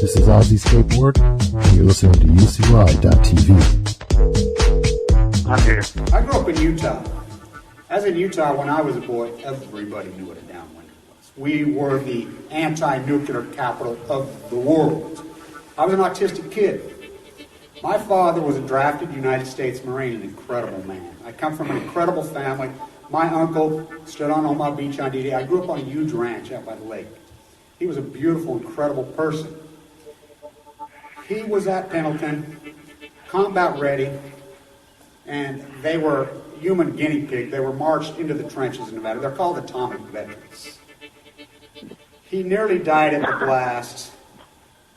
This is Ozzy Skateboard, and you're listening to UCY.tv. I'm here. I grew up in Utah. As in Utah, when I was a boy, everybody knew what a downwinder was. We were the anti-nuclear capital of the world. I was an autistic kid. My father was a drafted United States Marine, an incredible man. I come from an incredible family. My uncle stood on Omaha Beach on D-Day. I grew up on a huge ranch out by the lake. He was a beautiful, incredible person. He was at Pendleton, combat ready, and they were human guinea pig. They were marched into the trenches in Nevada. They're called atomic veterans. He nearly died at the blast.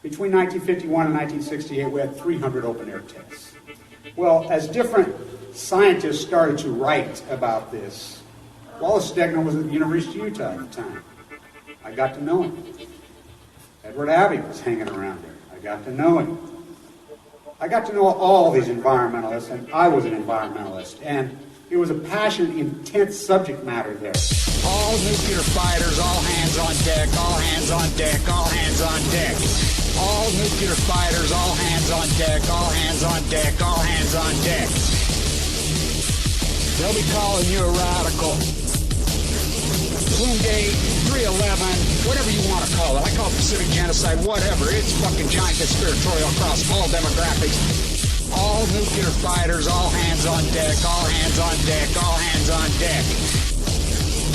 Between 1951 and 1968, we had 300 open-air tests. Well, as different scientists started to write about this, Wallace Stegner was at the University of Utah at the time. I got to know him. Edward Abbey was hanging around there. I got to know him. I got to know all these environmentalists, and I was an environmentalist. And it was a passionate, intense subject matter there. All nuclear fighters, all hands on deck, all hands on deck, all hands on deck. All nuclear fighters, all hands on deck, all hands on deck, all hands on deck. They'll be calling you a radical. Bloomgate, 311, whatever you want to call it. I call it Pacific genocide, whatever. It's fucking giant conspiratorial across all demographics. All nuclear fighters, all hands on deck, all hands on deck, all hands on deck.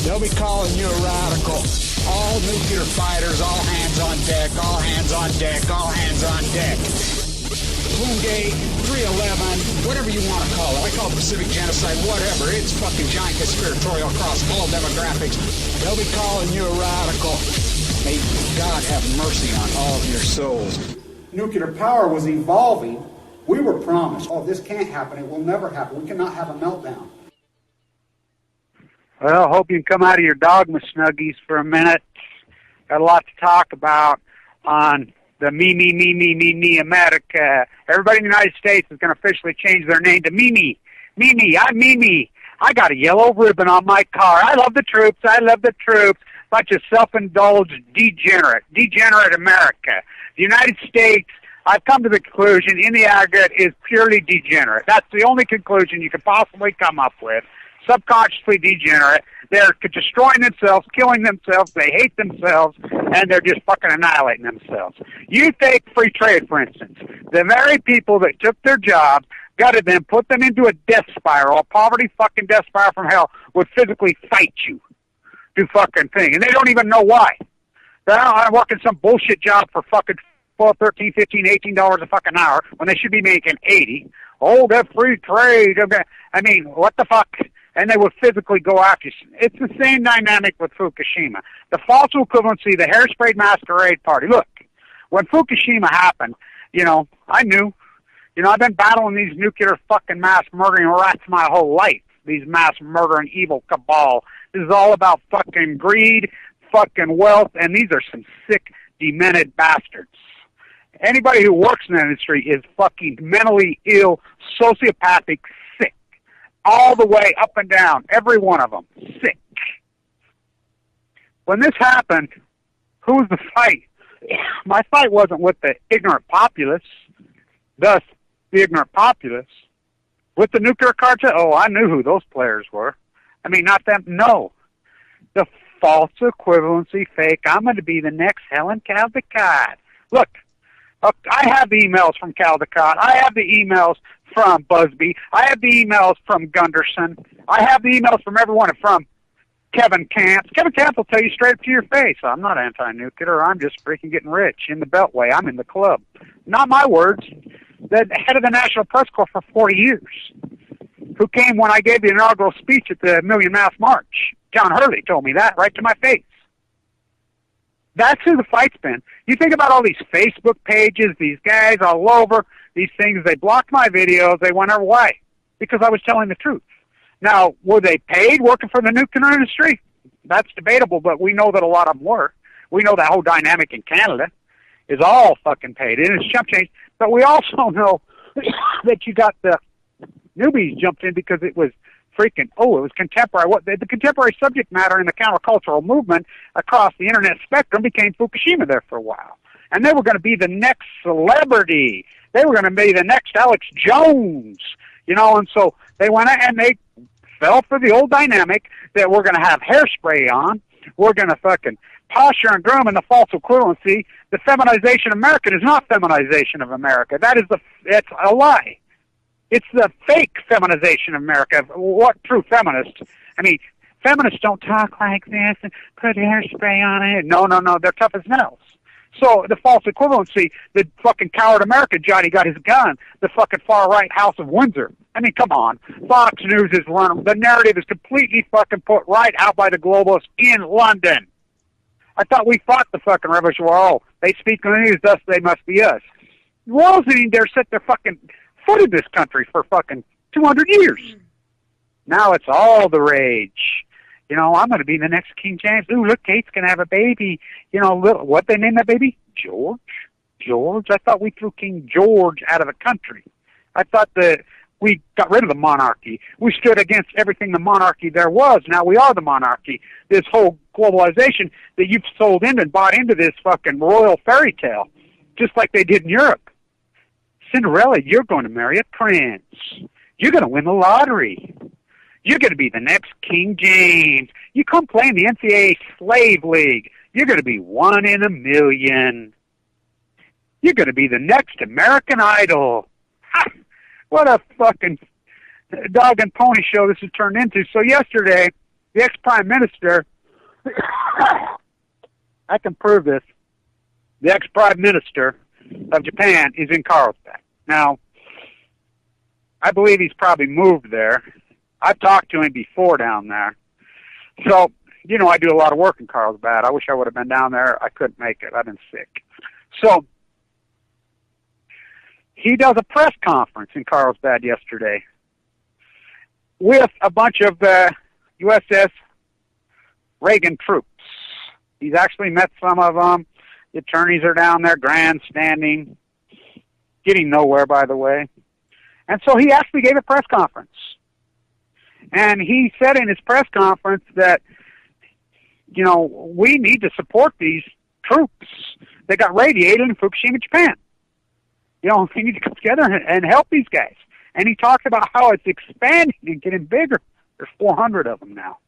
They'll be calling you a radical. All nuclear fighters, all hands on deck, all hands on deck, all hands on deck. Bloomgate, 311, whatever you want to call it. I call it Pacific genocide, whatever. It's fucking giant conspiratorial across all demographics. They'll be calling you a radical. May God have mercy on all of your souls. Nuclear power was evolving. We were promised, oh, this can't happen. It will never happen. We cannot have a meltdown. Well, hope you can come out of your dogma snuggies for a minute. Got a lot to talk about on the me, America. Everybody in the United States is going to officially change their name to me. I'm me. I got a yellow ribbon on my car. I love the troops. Bunch of self-indulged degenerate America. The United States, I've come to the conclusion, in the aggregate, is purely degenerate. That's the only conclusion you could possibly come up with. Subconsciously degenerate. They're destroying themselves, killing themselves, they hate themselves, and they're just fucking annihilating themselves. You take free trade, for instance. The very people that took their jobs, gutted them, put them into a death spiral, a poverty fucking death spiral from hell, would physically fight you. Do fucking thing. And they don't even know why. I'm working some bullshit job for fucking $12, $13, $15, $18 a fucking hour when they should be making $80. Oh, that free trade. I mean, what the fuck? And they would physically go after you. It's the same dynamic with Fukushima. The false equivalency, the hairspray masquerade party. Look, when Fukushima happened, I knew. I've been battling these nuclear fucking mass murdering rats my whole life. These mass murdering evil cabal. This is all about fucking greed, fucking wealth, and these are some sick, demented bastards. Anybody who works in that industry is fucking mentally ill, sociopathic, sick. All the way up and down, every one of them, sick. When this happened, who was the fight? My fight wasn't with the ignorant populace, thus the ignorant populace. With the nuclear cartel, oh, I knew who those players were. I mean, not them, no. The false equivalency fake, I'm going to be the next Helen Caldecott. Look, I have the emails from Caldecott. I have the emails from Busby. I have the emails from Gunderson. I have the emails from everyone from Kevin Camps. Kevin Camps will tell you straight up to your face, I'm not anti-nuclear. I'm just freaking getting rich in the Beltway. I'm in the club. Not my words. The head of the National Press Corps for 40 years, who came when I gave the inaugural speech at the Million Mass March. John Hurley told me that right to my face. That's who the fight's been. You think about all these Facebook pages, these guys all over, these things, they blocked my videos, they went our way because I was telling the truth. Now, were they paid working for the nuclear industry? That's debatable, but we know that a lot of them were. We know that whole dynamic in Canada is all fucking paid. It is chump change. But we also know that you got the newbies jumped in because it was freaking, it was contemporary. The contemporary subject matter in the countercultural movement across the internet spectrum became Fukushima there for a while. and they were going to be the next celebrity. They were going to be the next Alex Jones, you know, and so they went and they fell for the old dynamic that we're going to have hairspray on, we're going to fucking posture and groom in the false equivalency. The feminization of America is not feminization of America. It's a lie. It's the fake feminization of America. What true feminists? I mean, feminists don't talk like this and put hairspray on it. No, they're tough as nails. So the false equivalency, the fucking coward America, Johnny got his gun, the fucking far-right House of Windsor. I mean, come on. Fox News is running. The narrative is completely fucking put right out by the globalists in London. I thought we fought the fucking revolution. Oh, they speak the news, thus they must be us. The world's sitting there set their fucking foot in this country for fucking 200 years. Now it's all the rage. You know, I'm going to be the next King James. Ooh, look, Kate's going to have a baby. You know, what they name that baby? George? George? I thought we threw King George out of the country. I thought that we got rid of the monarchy. We stood against everything the monarchy there was. Now we are the monarchy. This whole globalization that you've sold in and bought into this fucking royal fairy tale, just like they did in Europe. Cinderella, you're going to marry a prince. You're going to win the lottery. You're going to be the next King James. You come play in the NCAA Slave League. You're going to be 1 in a million. You're going to be the next American Idol. Ha! What a fucking dog and pony show this has turned into. So yesterday, the ex-prime minister, I can prove this, the ex-prime minister of Japan is in Carlsbad. Now, I believe he's probably moved there. I've talked to him before down there. So, you know, I do a lot of work in Carlsbad. I wish I would have been down there. I couldn't make it. I've been sick. So, he does a press conference in Carlsbad yesterday with a bunch of USS Reagan troops. He's actually met some of them. The attorneys are down there grandstanding, getting nowhere, by the way. And so he actually gave a press conference. And he said in his press conference that, you know, we need to support these troops that got radiated in Fukushima, Japan. You know, we need to come together and help these guys. And he talked about how it's expanding and getting bigger. There's 400 of them now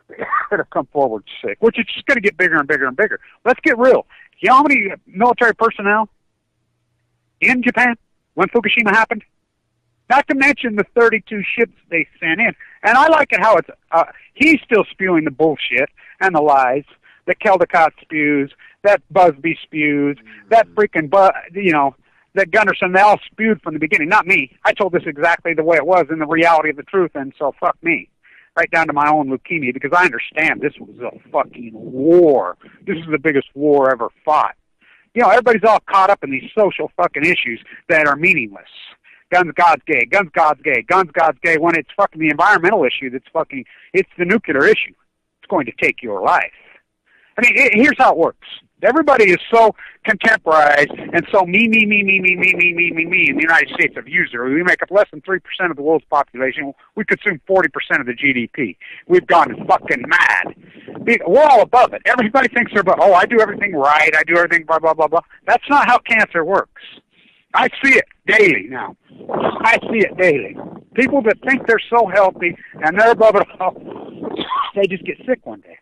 that have come forward sick, which is just going to get bigger and bigger and bigger. Let's get real. You know how many military personnel in Japan when Fukushima happened? Not to mention the 32 ships they sent in. And I like it how it's, he's still spewing the bullshit and the lies that Caldecott spews, that Busby spews, that freaking, that Gunderson, they all spewed from the beginning. Not me. I told this exactly the way it was in the reality of the truth, and so fuck me. Right down to my own leukemia, because I understand this was a fucking war. This is the biggest war ever fought. You know, everybody's all caught up in these social fucking issues that are meaningless. Guns, God's gay. Guns, God's gay. Guns, God's gay. When it's fucking the environmental issue it's the nuclear issue. It's going to take your life. I mean, here's how it works. Everybody is so contemporized and so me in the United States of user. We make up less than 3% of the world's population. We consume 40% of the GDP. We've gone fucking mad. We're all above it. Everybody thinks they're above. Oh, I do everything right. I do everything blah, blah, blah, blah. That's not how cancer works. I see it daily now. I see it daily. People that think they're so healthy and they're above it all, they just get sick one day.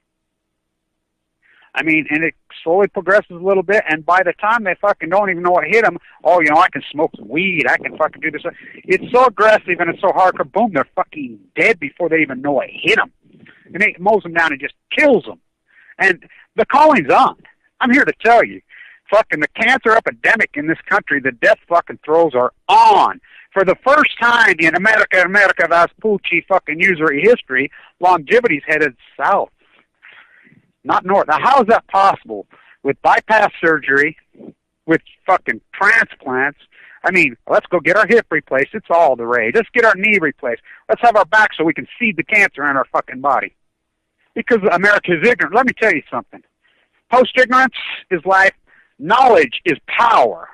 I mean, and it slowly progresses a little bit, and by the time they fucking don't even know what hit them, oh, you know, I can smoke some weed, I can fucking do this. It's so aggressive and it's so hardcore, boom, they're fucking dead before they even know what hit them. And it mows them down and just kills them. And the calling's on. I'm here to tell you, fucking the cancer epidemic in this country, the death fucking throes are on. For the first time in America Vespucci fucking usury history, longevity's headed south. Not north. Now, how is that possible? With bypass surgery, with fucking transplants. I mean, let's go get our hip replaced. It's all the rage. Let's get our knee replaced. Let's have our back so we can seed the cancer in our fucking body. Because America is ignorant. Let me tell you something. Post-ignorance is life. Knowledge is power.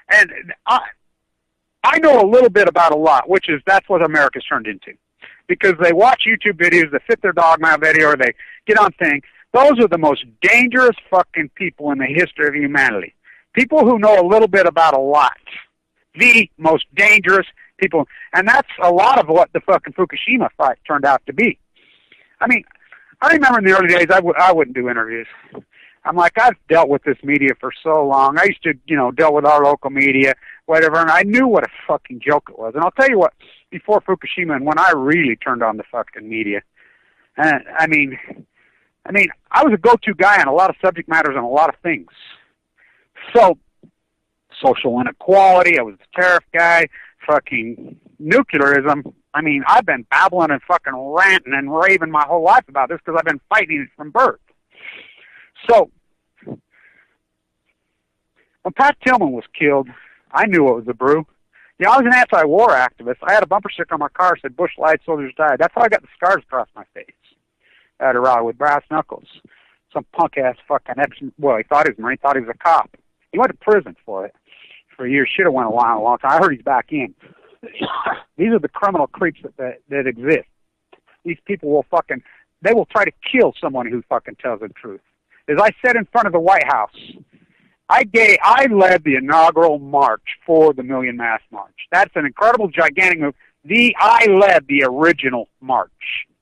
And I know a little bit about a lot, that's what America's turned into. Because they watch YouTube videos that fit their dogma video, or they get on things. Those are the most dangerous fucking people in the history of humanity. People who know a little bit about a lot. The most dangerous people. And that's a lot of what the fucking Fukushima fight turned out to be. I mean, I remember in the early days, I wouldn't do interviews. I'm like, I've dealt with this media for so long. I used to, deal with our local media, whatever, and I knew what a fucking joke it was. And I'll tell you what, before Fukushima and when I really turned on the fucking media, and I mean, I was a go-to guy on a lot of subject matters and a lot of things. So, social inequality, I was the tariff guy, fucking nuclearism. I mean, I've been babbling and fucking ranting and raving my whole life about this because I've been fighting it from birth. So, when Pat Tillman was killed, I knew it was a brew. I was an anti-war activist. I had a bumper sticker on my car that said, "Bush lied, soldiers died." That's how I got the scars across my face at a rally with brass knuckles. Some punk-ass fucking well, he thought he was a Marine, thought he was a cop. He went to prison for it for years. Should have went a long time. I heard he's back in. These are the criminal creeps that exist. These people will they will try to kill someone who fucking tells the truth. As I said in front of the White House, I led the inaugural march for the Million Mass March. That's an incredible, gigantic move. I led the original march.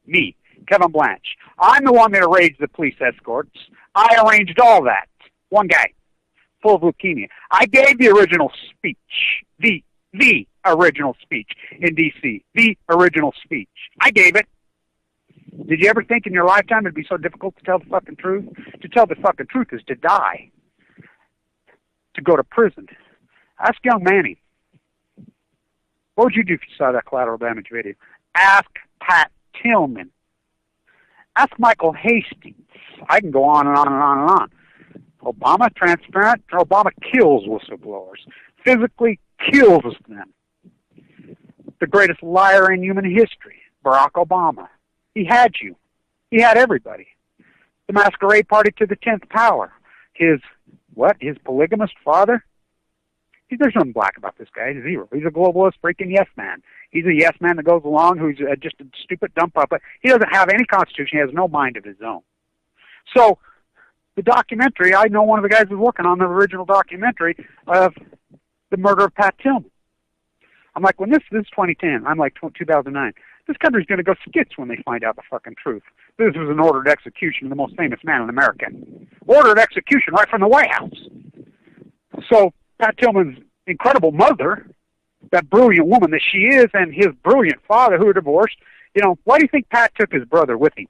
Me, Kevin Blanch. I'm the one that arranged the police escorts. I arranged all that. One guy, full of leukemia. I gave the original speech. The original speech in D.C. The original speech. I gave it. Did you ever think in your lifetime it'd be so difficult to tell the fucking truth? To tell the fucking truth is to die. To go to prison. Ask young Manny. What would you do if you saw that collateral damage video? Ask Pat Tillman. Ask Michael Hastings. I can go on and on and on and on. Obama, transparent. Obama kills whistleblowers. Physically kills them. The greatest liar in human history, Barack Obama. He had you. He had everybody. The masquerade party to the 10th power. His polygamist father? There's nothing black about this guy. He's zero. He's a globalist freaking yes man. He's a yes man that goes along who's just a stupid dumb puppet. He doesn't have any constitution. He has no mind of his own. So, the documentary, I know one of the guys who's working on the original documentary of the murder of Pat Tillman. I'm like, this is 2010. I'm like 2009. This country's going to go skits when they find out the fucking truth. This was an ordered execution of the most famous man in America. Ordered execution right from the White House. So, Pat Tillman's incredible mother, that brilliant woman that she is, and his brilliant father who are divorced, why do you think Pat took his brother with him?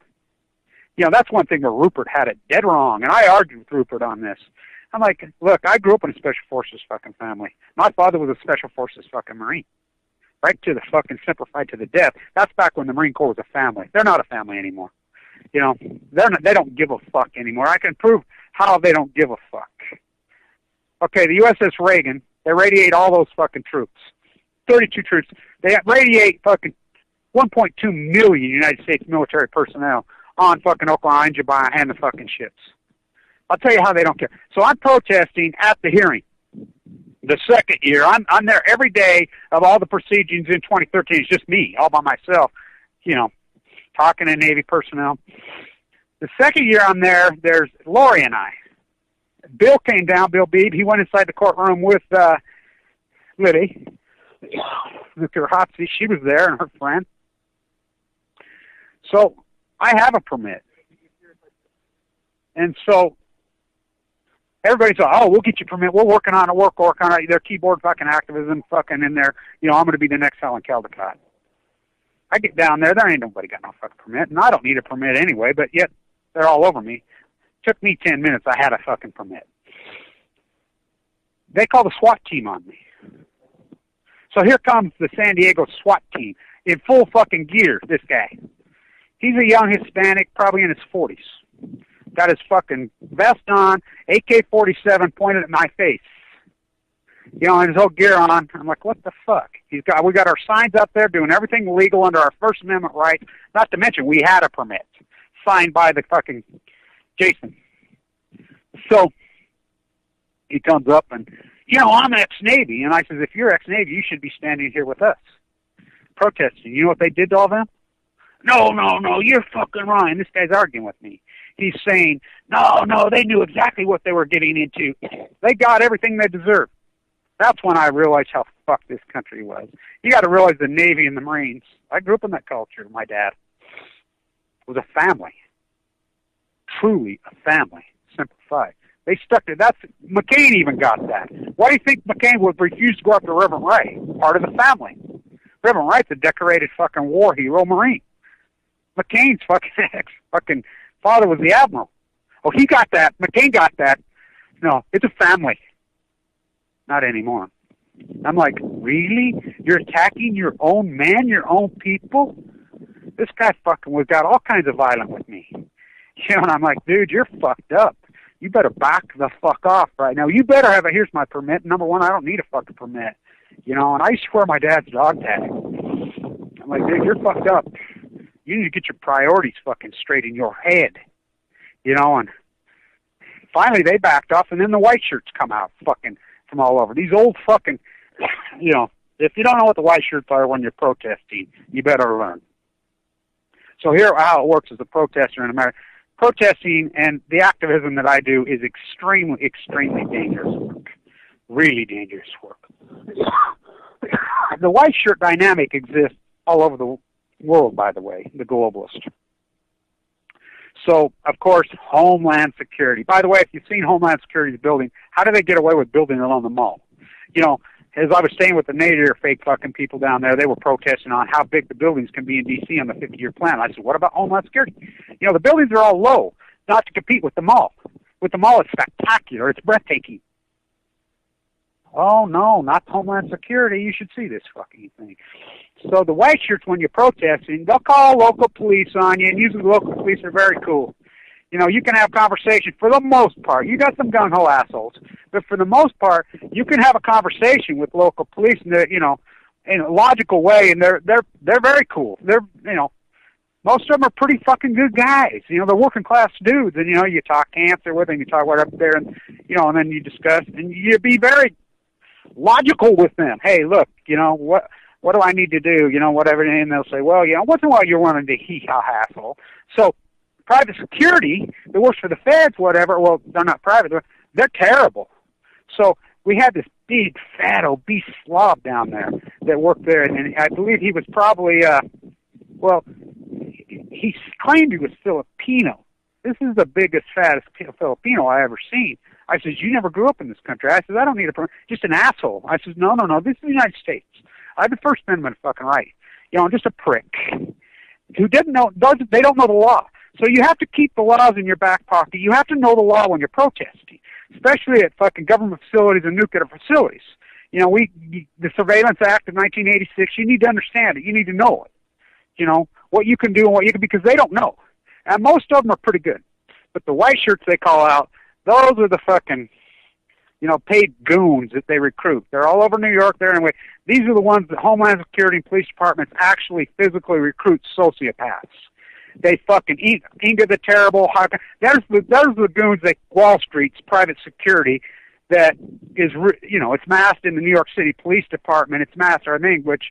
That's one thing where Rupert had it dead wrong, and I argued with Rupert on this. I'm like, look, I grew up in a Special Forces fucking family. My father was a Special Forces fucking Marine. Right to the fucking simplified to the death. That's back when the Marine Corps was a family. They're not a family anymore. They don't give a fuck anymore. I can prove how they don't give a fuck. Okay, the USS Reagan, they radiate all those fucking troops. 32 troops. They radiate fucking 1.2 million United States military personnel on fucking Oklahoma and Japan and the fucking ships. I'll tell you how they don't care. So I'm protesting at the hearing. The second year, I'm there every day of all the proceedings in 2013. It's just me, all by myself, talking to Navy personnel. The second year I'm there, there's Lori and I. Bill came down, Bill Beebe. He went inside the courtroom with Liddy, Nuclear Hopsy. She was there and her friend. So I have a permit. And so everybody's like, oh, we'll get you a permit. We're working on it. Their keyboard fucking activism fucking in there. I'm going to be the next Helen Caldecott. I get down there. There ain't nobody got no fucking permit. And I don't need a permit anyway, but yet they're all over me. Took me 10 minutes. I had a fucking permit. They call the SWAT team on me. So here comes the San Diego SWAT team in full fucking gear, this guy. He's a young Hispanic, probably in his 40s. Got his fucking vest on, AK-47 pointed at my face. And his whole gear on. I'm like, what the fuck? We got our signs up there doing everything legal under our First Amendment rights. Not to mention, we had a permit signed by the fucking Jason. So he comes up and, I'm ex-Navy. And I says, if you're ex-Navy, you should be standing here with us protesting. You know what they did to all them? No, you're fucking wrong. And this guy's arguing with me. He's saying, no, they knew exactly what they were getting into. They got everything they deserved. That's when I realized how fucked this country was. You got to realize the Navy and the Marines. I grew up in that culture. My dad was a family. Truly a family. Simplified. They stuck to that. McCain even got that. Why do you think McCain would refuse to go after Reverend Wright? Part of the family. Reverend Wright's a decorated fucking war hero Marine. McCain's fucking father was the admiral. Oh, he got that. McCain got that. No, it's a family. Not anymore. I'm like, really? You're attacking your own men, your own people? This guy fucking was got all kinds of violent with me. You know, and I'm like, dude, you're fucked up. You better back the fuck off right now. You better have here's my permit. Number one, I don't need a fucking permit. You know, and I used to wear my dad's dog tag. I'm like, dude, you're fucked up. You need to get your priorities fucking straight in your head. You know, and finally they backed off, and then the white shirts come out fucking from all over. These old fucking, you know, if you don't know what the white shirts are when you're protesting, you better learn. So here how it works as a protester in America. Protesting and the activism that I do is extremely, extremely dangerous work. Really dangerous work. The white shirt dynamic exists all over the world, by the way, the globalist. So, of course, Homeland Security. By the way, if you've seen Homeland Security's building, how do they get away with building it on the mall? You know, as I was staying with the nadir fake fucking people down there, they were protesting on how big the buildings can be in D.C. on the 50-year plan. I said, what about Homeland Security? You know, the buildings are all low, not to compete with the mall. With the mall, it's spectacular. It's breathtaking. Oh, no, not Homeland Security. You should see this fucking thing. So the white shirts, when you're protesting, they'll call local police on you, and usually the local police are very cool. You know, you can have conversation for the most part. You got some gung-ho assholes, but for the most part, you can have a conversation with local police, and you know, in a logical way, and they're very cool. They're, you know, most of them are pretty fucking good guys. You know, they're working class dudes, and you know, you talk cancer with them, you talk right up there, and you know, and then you discuss, and you be very logical with them. Hey, look, you know what do I need to do? You know, whatever, and they'll say, well, you know, once in a while you're running the hee-haw hassle. So private security that works for the feds, whatever, well, they're not private, they're terrible. So we had this big, fat, obese slob down there that worked there, and I believe he was probably, well, he claimed he was Filipino. This is the biggest, fattest Filipino I ever seen. I says, you never grew up in this country. I says, I don't need a permit. Just an asshole. I says, no, this is the United States. I have the First Amendment fucking right. You know, just a prick who didn't know, they don't know the law. So you have to keep the laws in your back pocket. You have to know the law when you're protesting, especially at fucking government facilities and nuclear facilities. You know, the Surveillance Act of 1986, you need to understand it. You need to know it. You know, what you can do and what you can, because they don't know. And most of them are pretty good. But the white shirts they call out, those are the fucking, you know, paid goons that they recruit. They're all over New York there anyway. These are the ones that Homeland Security and police departments actually physically recruit sociopaths. They fucking Inga the Terrible. There's the goons that Wall Street's private security that is, you know, it's masked in the New York City Police Department. It's masked, I think, which,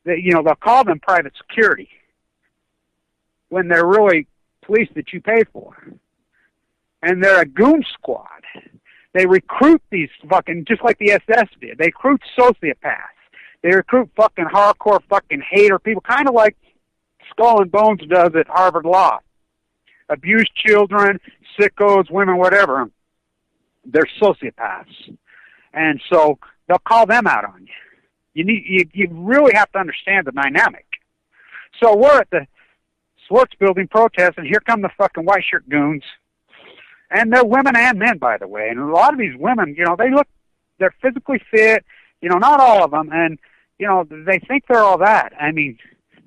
you know, they'll call them private security when they're really police that you pay for. And they're a goon squad. They recruit these fucking, just like the SS did. They recruit sociopaths. They recruit fucking hardcore fucking hater people, kind of like Skull and Bones does at Harvard Law. Abused children, sickos, women, whatever. They're sociopaths. And so they'll call them out on you. You really have to understand the dynamic. So we're at the Swartz building protest, and here come the fucking white shirt goons. And they're women and men, by the way. And a lot of these women, you know, they're physically fit, you know, not all of them. And, you know, they think they're all that. I mean,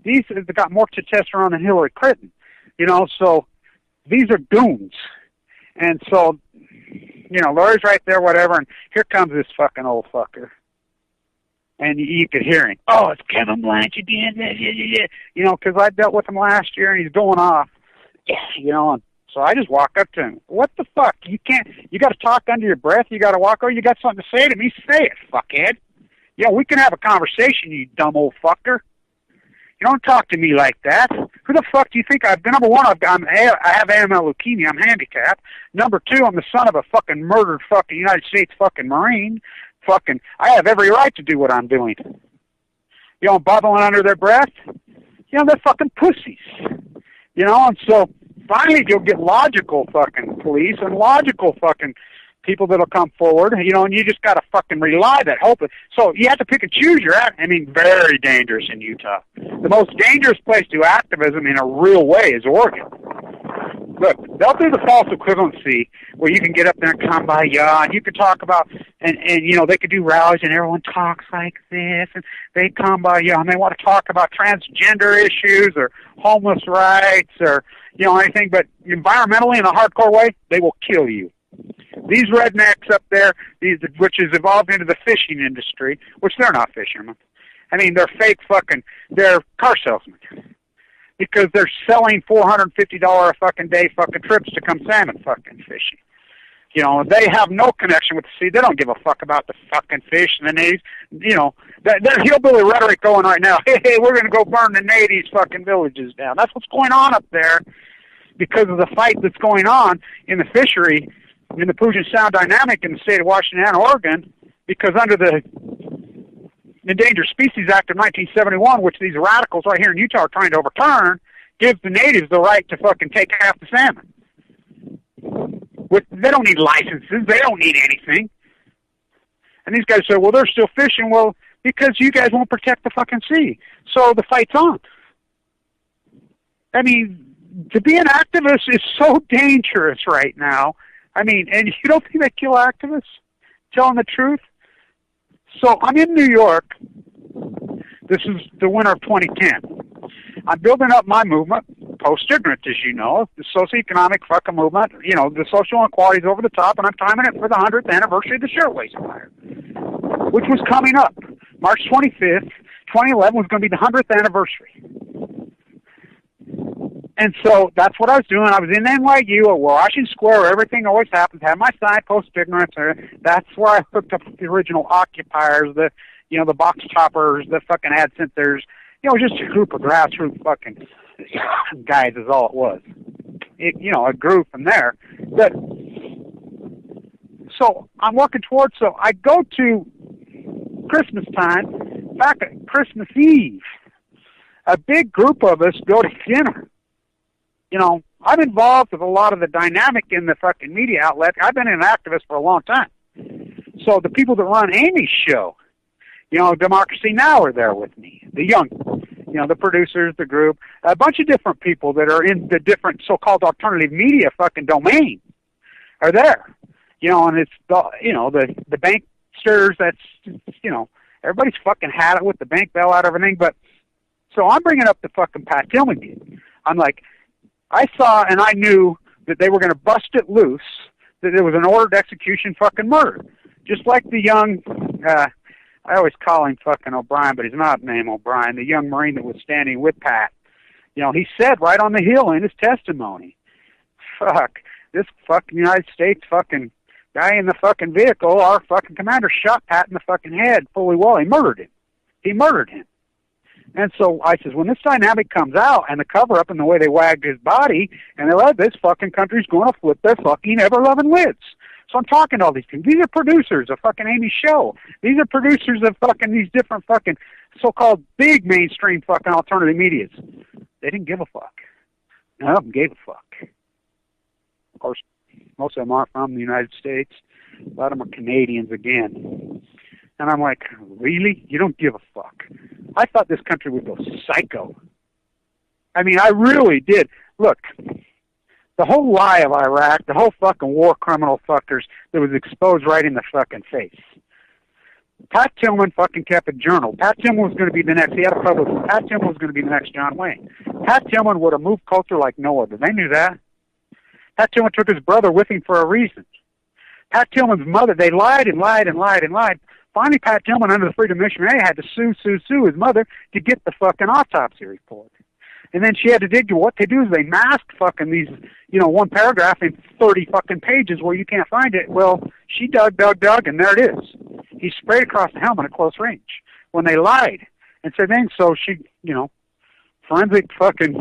these have got more testosterone than Hillary Clinton, you know, so these are goons. And so, you know, Lori's right there, whatever, and here comes this fucking old fucker. And you could hear him, oh, it's Kevin Blanch again, you know, because I dealt with him last year, and he's going off, you know, and so I just walk up to him. What the fuck? You got to talk under your breath. You got to walk over. You got something to say to me? Say it, fuckhead. You know, we can have a conversation, you dumb old fucker. You don't talk to me like that. Who the fuck do you think I've been? Number one, I have AML leukemia. I'm handicapped. Number two, I'm the son of a fucking murdered fucking United States fucking Marine. Fucking, I have every right to do what I'm doing. You know, bubbling under their breath. You know, they're fucking pussies. You know, and so finally you'll get logical fucking police and logical fucking people that'll come forward, you know, and you just got to fucking rely that hope. So you have to pick and choose your act. I mean, very dangerous in Utah. The most dangerous place to do activism in a real way is Oregon. Look, they'll do the false equivalency where you can get up there and come by and you can talk about, and you know, they could do rallies and everyone talks like this, and they come by and they want to talk about transgender issues or homeless rights or, you know, anything, but environmentally in a hardcore way, they will kill you. These rednecks up there, which has evolved into the fishing industry, which they're not fishermen. I mean, they're they're car salesmen. Because they're selling $450 a fucking day fucking trips to come salmon fucking fishing. You know, they have no connection with the sea. They don't give a fuck about the fucking fish and the natives. You know, there's hillbilly rhetoric going right now. Hey, we're going to go burn the natives' fucking villages down. That's what's going on up there because of the fight that's going on in the fishery, in the Puget Sound dynamic in the state of Washington and Oregon, because under the Endangered Species Act of 1971, which these radicals right here in Utah are trying to overturn, gives the natives the right to fucking take half the salmon. They don't need licenses. They don't need anything. And these guys say, well, they're still fishing. Well, because you guys won't protect the fucking sea. So the fight's on. I mean, to be an activist is so dangerous right now. I mean, and you don't think they kill activists? Telling the truth? So I'm in New York. This is the winter of 2010. I'm building up my movement, post-ignorant, as you know, the socioeconomic fucking movement, you know, the social inequalities over the top, and I'm timing it for the 100th anniversary of the Shirtwaist Fire, which was coming up. March 25th, 2011 was going to be the 100th anniversary. And so that's what I was doing. I was in NYU at Washington Square, where everything always happens. Had my sign, post-ignorance. That's where I hooked up with the original occupiers, the box choppers, the fucking ad centers. You know, just a group of grassroots fucking guys is all it was. A group from there. But so I'm working towards. So I go to Christmas time, back at Christmas Eve. A big group of us go to dinner. You know, I'm involved with a lot of the dynamic in the fucking media outlet. I've been an activist for a long time. So the people that run Amy's show, you know, Democracy Now! Are there with me. The young, you know, the producers, the group, a bunch of different people that are in the different so-called alternative media fucking domain are there. You know, and it's, the banksters, that's, you know, everybody's fucking had it with the bank bailout, everything. But so I'm bringing up the fucking Pat Tillman deal. I'm like, I saw and I knew that they were going to bust it loose, that there was an ordered execution fucking murder. Just like the young, I always call him fucking O'Brien, but he's not named O'Brien, the young Marine that was standing with Pat. You know, he said right on the Hill in his testimony, fuck, this fucking United States fucking guy in the fucking vehicle, our fucking commander shot Pat in the fucking head fully well. He murdered him. He murdered him. And so I says, when this dynamic comes out and the cover-up and the way they wagged his body, and they're like, this fucking country's going to flip their fucking ever-loving lids. So I'm talking to all these people. These are producers of fucking Amy's show. These are producers of fucking these different fucking so-called big mainstream fucking alternative medias. They didn't give a fuck. None of them gave a fuck. Of course, most of them aren't from the United States. A lot of them are Canadians again. And I'm like, really? You don't give a fuck. I thought this country would go psycho. I mean, I really did. Look, the whole lie of Iraq, the whole fucking war criminal fuckers that was exposed right in the fucking face. Pat Tillman fucking kept a journal. Pat Tillman was going to be the next, he had a publicist. Pat Tillman was going to be the next John Wayne. Pat Tillman would have moved culture like no other. They knew that. Pat Tillman took his brother with him for a reason. Pat Tillman's mother, they lied and lied and lied and lied. Finally, Pat Tillman, under the Freedom Mission, had to sue his mother to get the fucking autopsy report. And then she had to dig. What they do is they mask fucking these, you know, one paragraph in 30 fucking pages where you can't find it. Well, she dug, and there it is. He sprayed across the helmet at close range when they lied and said things. So she, you know, forensic fucking,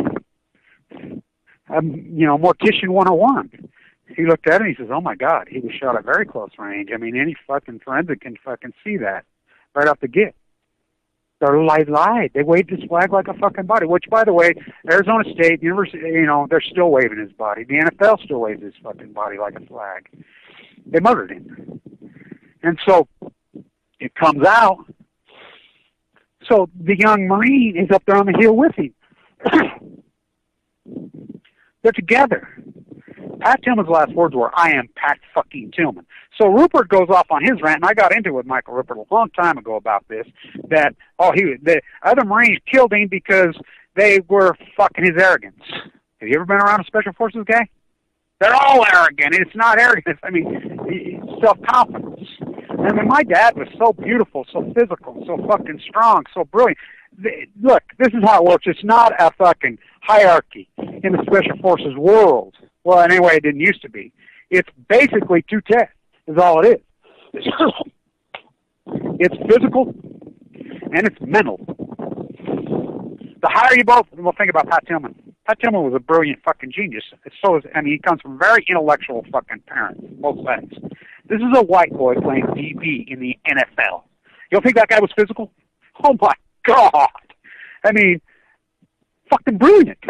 mortician 101. He looked at it and he says, oh my God, he was shot at very close range. I mean, any fucking forensic can fucking see that right off the get. They lied. They waved his flag like a fucking body, which, by the way, Arizona State, University, they're still waving his body. The NFL still waves his fucking body like a flag. They murdered him. And so it comes out. So the young Marine is up there on the hill with him. They're together. Pat Tillman's last words were, I am Pat fucking Tillman. So Rupert goes off on his rant, and I got into it with Michael Rupert a long time ago about this, that, the other Marines killed him because they were fucking his arrogance. Have you ever been around a Special Forces guy? They're all arrogant. It's not arrogance. I mean, self-confidence. I mean, my dad was so beautiful, so physical, so fucking strong, so brilliant. Look, this is how it works. It's not a fucking hierarchy in the Special Forces world. Well, anyway, it didn't used to be. It's basically two tests is all it is. It's physical and it's mental. The higher you both, well, think about Pat Tillman. Pat Tillman was a brilliant fucking genius. He comes from very intellectual fucking parents, both sides. This is a white boy playing DB in the NFL. You don't think that guy was physical? Oh my God. I mean, fucking brilliant.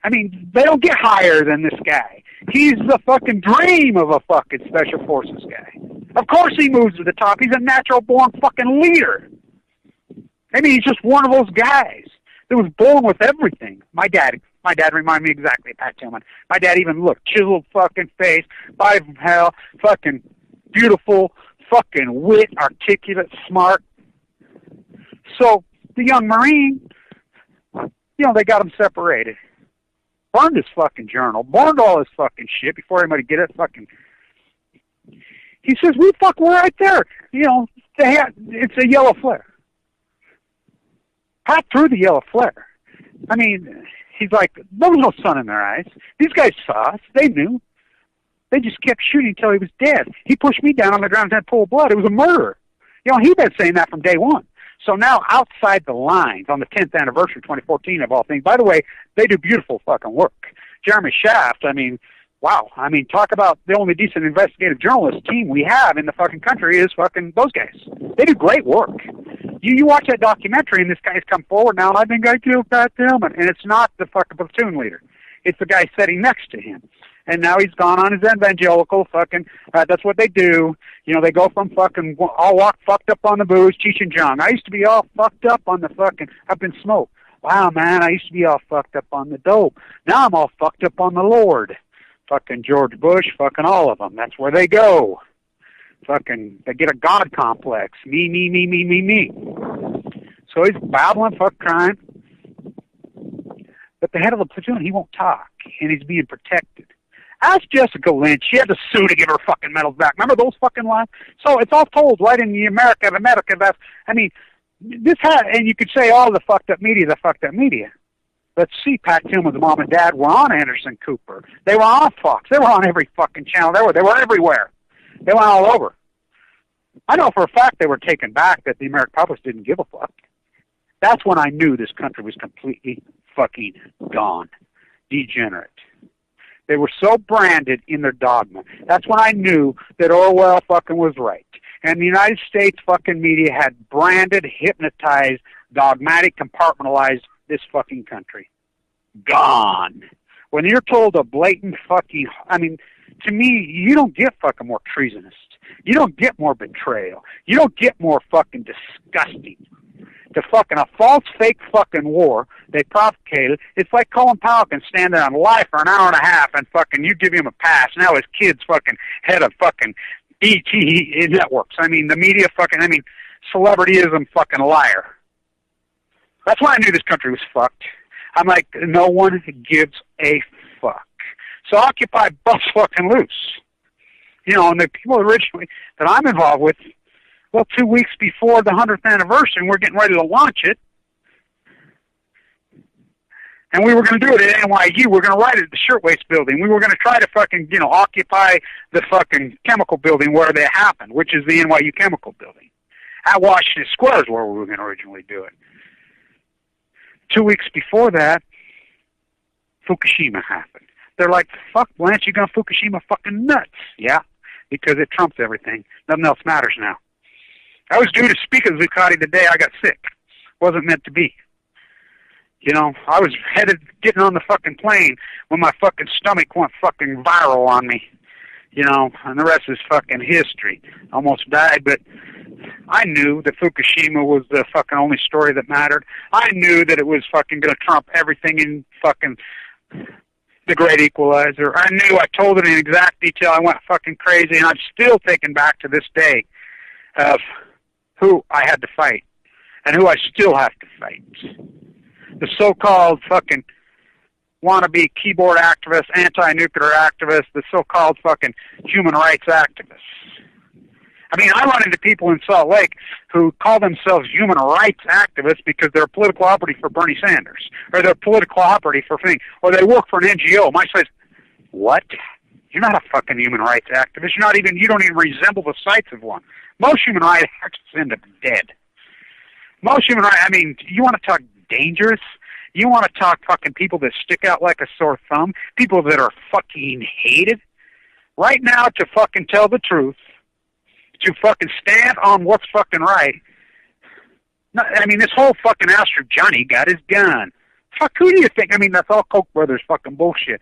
I mean, they don't get higher than this guy. He's the fucking dream of a fucking Special Forces guy. Of course he moves to the top. He's a natural-born fucking leader. I mean, he's just one of those guys that was born with everything. My dad reminded me exactly of Pat Tillman. My dad even looked, chiseled fucking face, body from hell, fucking beautiful, fucking wit, articulate, smart. So the young Marine, they got him separated. Burned his fucking journal, burned all his fucking shit before anybody get it fucking. He says, we're right there. It's a yellow flare. Pat threw the yellow flare. I mean, he's like, there was no sun in their eyes. These guys saw us. They knew. They just kept shooting until he was dead. He pushed me down on the ground and had a pool of blood. It was a murder. He'd been saying that from day one. So now, outside the lines, on the 10th anniversary, 2014, of all things, by the way, they do beautiful fucking work. Jeremy Shaft, wow. Talk about the only decent investigative journalist team we have in the fucking country is fucking those guys. They do great work. You watch that documentary, and this guy's come forward now, I think I killed Pat Tillman, and it's not the fucking platoon leader. It's the guy sitting next to him. And now he's gone on his evangelical fucking, that's what they do. They go from fucking all walk fucked up on the booze, Cheech and Chong. I used to be all fucked up on the fucking, up in smoke. Wow, man, I used to be all fucked up on the dope. Now I'm all fucked up on the Lord. Fucking George Bush, fucking all of them. That's where they go. Fucking, they get a God complex. Me, me, me, me, me, me. So he's babbling, fuck crime. But the head of the platoon, he won't talk, and he's being protected. Ask Jessica Lynch. She had to sue to give her fucking medals back. Remember those fucking lines? So it's all told right in the America. And you could say all the fucked up media, But see, Pat Tillman's mom and dad were on Anderson Cooper. They were on Fox. They were on every fucking channel. They were everywhere. They went all over. I know for a fact they were taken back that the American public didn't give a fuck. That's when I knew this country was completely fucking gone. Degenerate. They were so branded in their dogma. That's when I knew that Orwell fucking was right. And the United States fucking media had branded, hypnotized, dogmatic, compartmentalized this fucking country. Gone. When you're told a blatant fucking, to me, you don't get fucking more treasonous. You don't get more betrayal. You don't get more fucking disgusting. To fucking a false, fake fucking war they propagated. It's like Colin Powell can stand there on live for an hour and a half and fucking you give him a pass. Now his kid's fucking head of fucking ET networks. The media fucking, celebrityism fucking liar. That's why I knew this country was fucked. I'm like, no one gives a fuck. So Occupy bust fucking loose. And the people originally that I'm involved with, 2 weeks before the 100th anniversary, and we're getting ready to launch it. And we were going to do it at NYU. We're going to write it at the Shirtwaist Building. We were going to try to fucking, occupy the fucking chemical building where they happened, which is the NYU chemical building. At Washington Square is where we were going to originally do it. 2 weeks before that, Fukushima happened. They're like, fuck, Blanch, you got Fukushima fucking nuts. Yeah, because it trumps everything. Nothing else matters now. I was due to speak at Zuccotti the day I got sick. Wasn't meant to be. You know, I was getting on the fucking plane when my fucking stomach went fucking viral on me. You know, and the rest is fucking history. Almost died, but I knew that Fukushima was the fucking only story that mattered. I knew that it was fucking going to trump everything in fucking The Great Equalizer. I knew. I told it in exact detail. I went fucking crazy, and I'm still taken back to this day of who I had to fight and who I still have to fight. The so-called fucking wannabe keyboard activists, anti-nuclear activists, the so-called fucking human rights activists. I mean, I run into people in Salt Lake who call themselves human rights activists because they're a political operative for Bernie Sanders, or they're a political operative for thing, or they work for an NGO. My says, what? You're not a fucking human rights activist. You don't even resemble the sights of one. Most human rights activists end up dead. Most human rights, I mean, you want to talk dangerous? You want to talk fucking people that stick out like a sore thumb? People that are fucking hated? Right now, to fucking tell the truth, to fucking stand on what's fucking right. I mean, this whole fucking Astro Johnny got his gun. Fuck, who do you think? I mean, that's all Koch brothers fucking bullshit.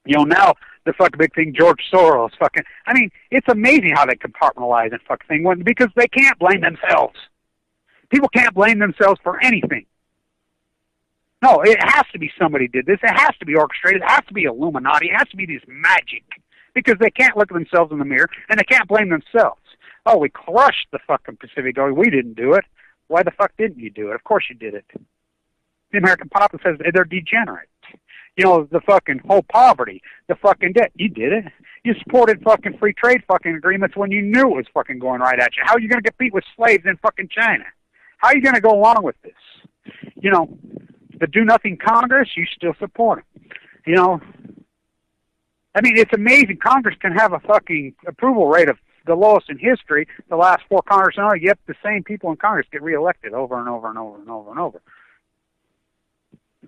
You know, now the fucking big thing, George Soros fucking. I mean, it's amazing how they compartmentalize and fucking thing because they can't blame themselves. People can't blame themselves for anything. No, it has to be somebody did this. It has to be orchestrated. It has to be Illuminati. It has to be this magic because they can't look at themselves in the mirror and they can't blame themselves. Oh, we crushed the fucking Pacific. Oh, we didn't do it. Why the fuck didn't you do it? Of course you did it. The American populace says they're degenerate. You know, the fucking whole poverty, the fucking debt. You did it. You supported fucking free trade fucking agreements when you knew it was fucking going right at you. How are you going to compete with slaves in fucking China? How are you going to go along with this? You know, the do-nothing Congress, you still support them. You know, I mean, it's amazing. Congress can have a fucking approval rate of the lowest in history. The last 4 Congress, yep, the same people in Congress get reelected over and over and over and over and over.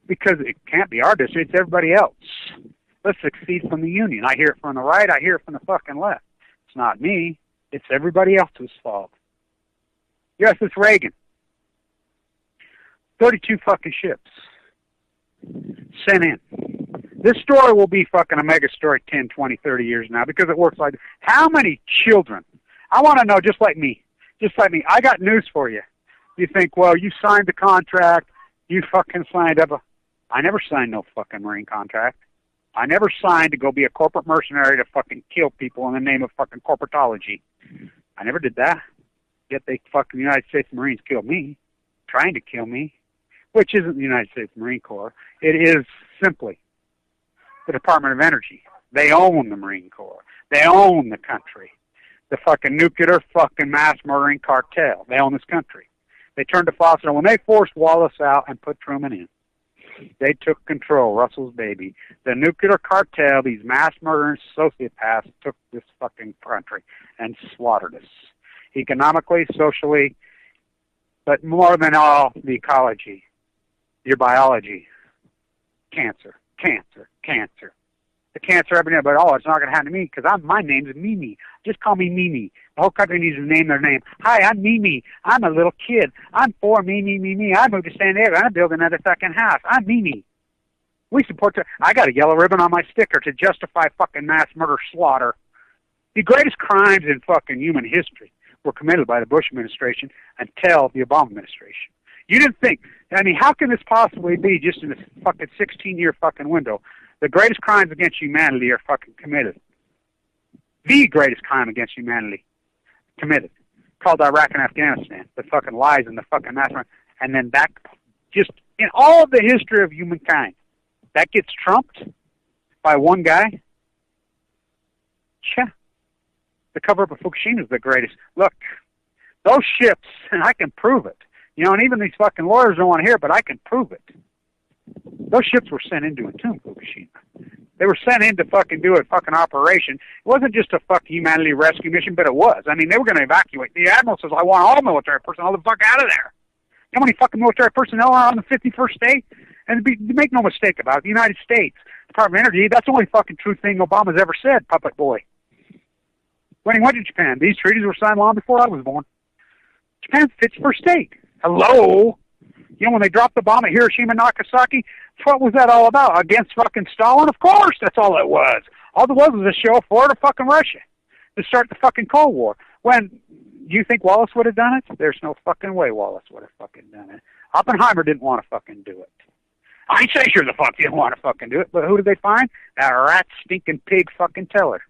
Because it can't be our district, it's everybody else. Let's succeed from the union. I hear it from the right, I hear it from the fucking left. It's not me, it's everybody else's fault. Yes, it's Reagan. 32 fucking ships sent in. This story will be fucking a mega story 10, 20, 30 years now because it works like this. How many children? I want to know, just like me. I got news for you. You think, well, you signed the contract. You fucking signed up. I never signed no fucking Marine contract. I never signed to go be a corporate mercenary to fucking kill people in the name of fucking corporatology. I never did that. Yet they fucking United States Marines killed me, trying to kill me, which isn't the United States Marine Corps. It is simply the Department of Energy. They own the Marine Corps. They own the country. The fucking nuclear fucking mass murdering cartel. They own this country. They turned to Foster. When they forced Wallace out and put Truman in, they took control, Russell's baby. The nuclear cartel, these mass murdering sociopaths, took this fucking country and slaughtered us. Economically, socially, but more than all, the ecology, your biology. Cancer. The cancer every day, but it's not going to happen to me because my name's Mimi. Just call me Mimi. The whole country needs to name their name. Hi, I'm Mimi. I'm a little kid. I'm for me. I moved to San Diego. I'm going to build another fucking house. I'm Mimi. We support I got a yellow ribbon on my sticker to justify fucking mass murder slaughter. The greatest crimes in fucking human history were committed by the Bush administration until the Obama administration. You didn't think, I mean, how can this possibly be just in this fucking 16-year fucking window? The greatest crimes against humanity are fucking committed. The greatest crime against humanity committed, called Iraq and Afghanistan. The fucking lies and the fucking massacre. And then that, just in all the history of humankind, that gets trumped by one guy? Yeah. The cover-up of Fukushima is the greatest. Look, those ships, and I can prove it. You know, and even these fucking lawyers don't want to hear it, but I can prove it. Those ships were sent in to entomb Fukushima. They were sent in to fucking do a fucking operation. It wasn't just a fucking humanity rescue mission, but it was. I mean, they were going to evacuate. The admiral says, I want all military personnel the fuck out of there. how many fucking military personnel are on the 51st state? And make no mistake about it, the United States, Department of Energy, that's the only fucking true thing Obama's ever said, puppet boy. When he went to Japan, these treaties were signed long before I was born. Japan's the 51st state. Hello? You know, when they dropped the bomb at Hiroshima and Nagasaki, what was that all about? Against fucking Stalin? Of course, that's all it was. All it was a show for to fucking Russia to start the fucking Cold War. When, do you think Wallace would have done it? There's no fucking way Wallace would have fucking done it. Oppenheimer didn't want to fucking do it. I ain't say sure the fuck didn't want to fucking do it, but who did they find? That rat stinking pig fucking teller.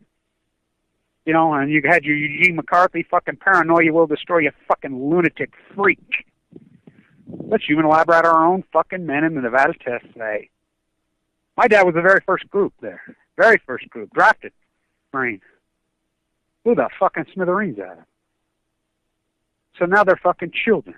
You know, and you had your Eugene McCarthy fucking paranoia will destroy you fucking lunatic freak. Let's human elaborate our own fucking men in the Nevada test site. My dad was the very first group there. Very first group. Drafted Marine. Blew the fucking smithereens at him. So now they're fucking children.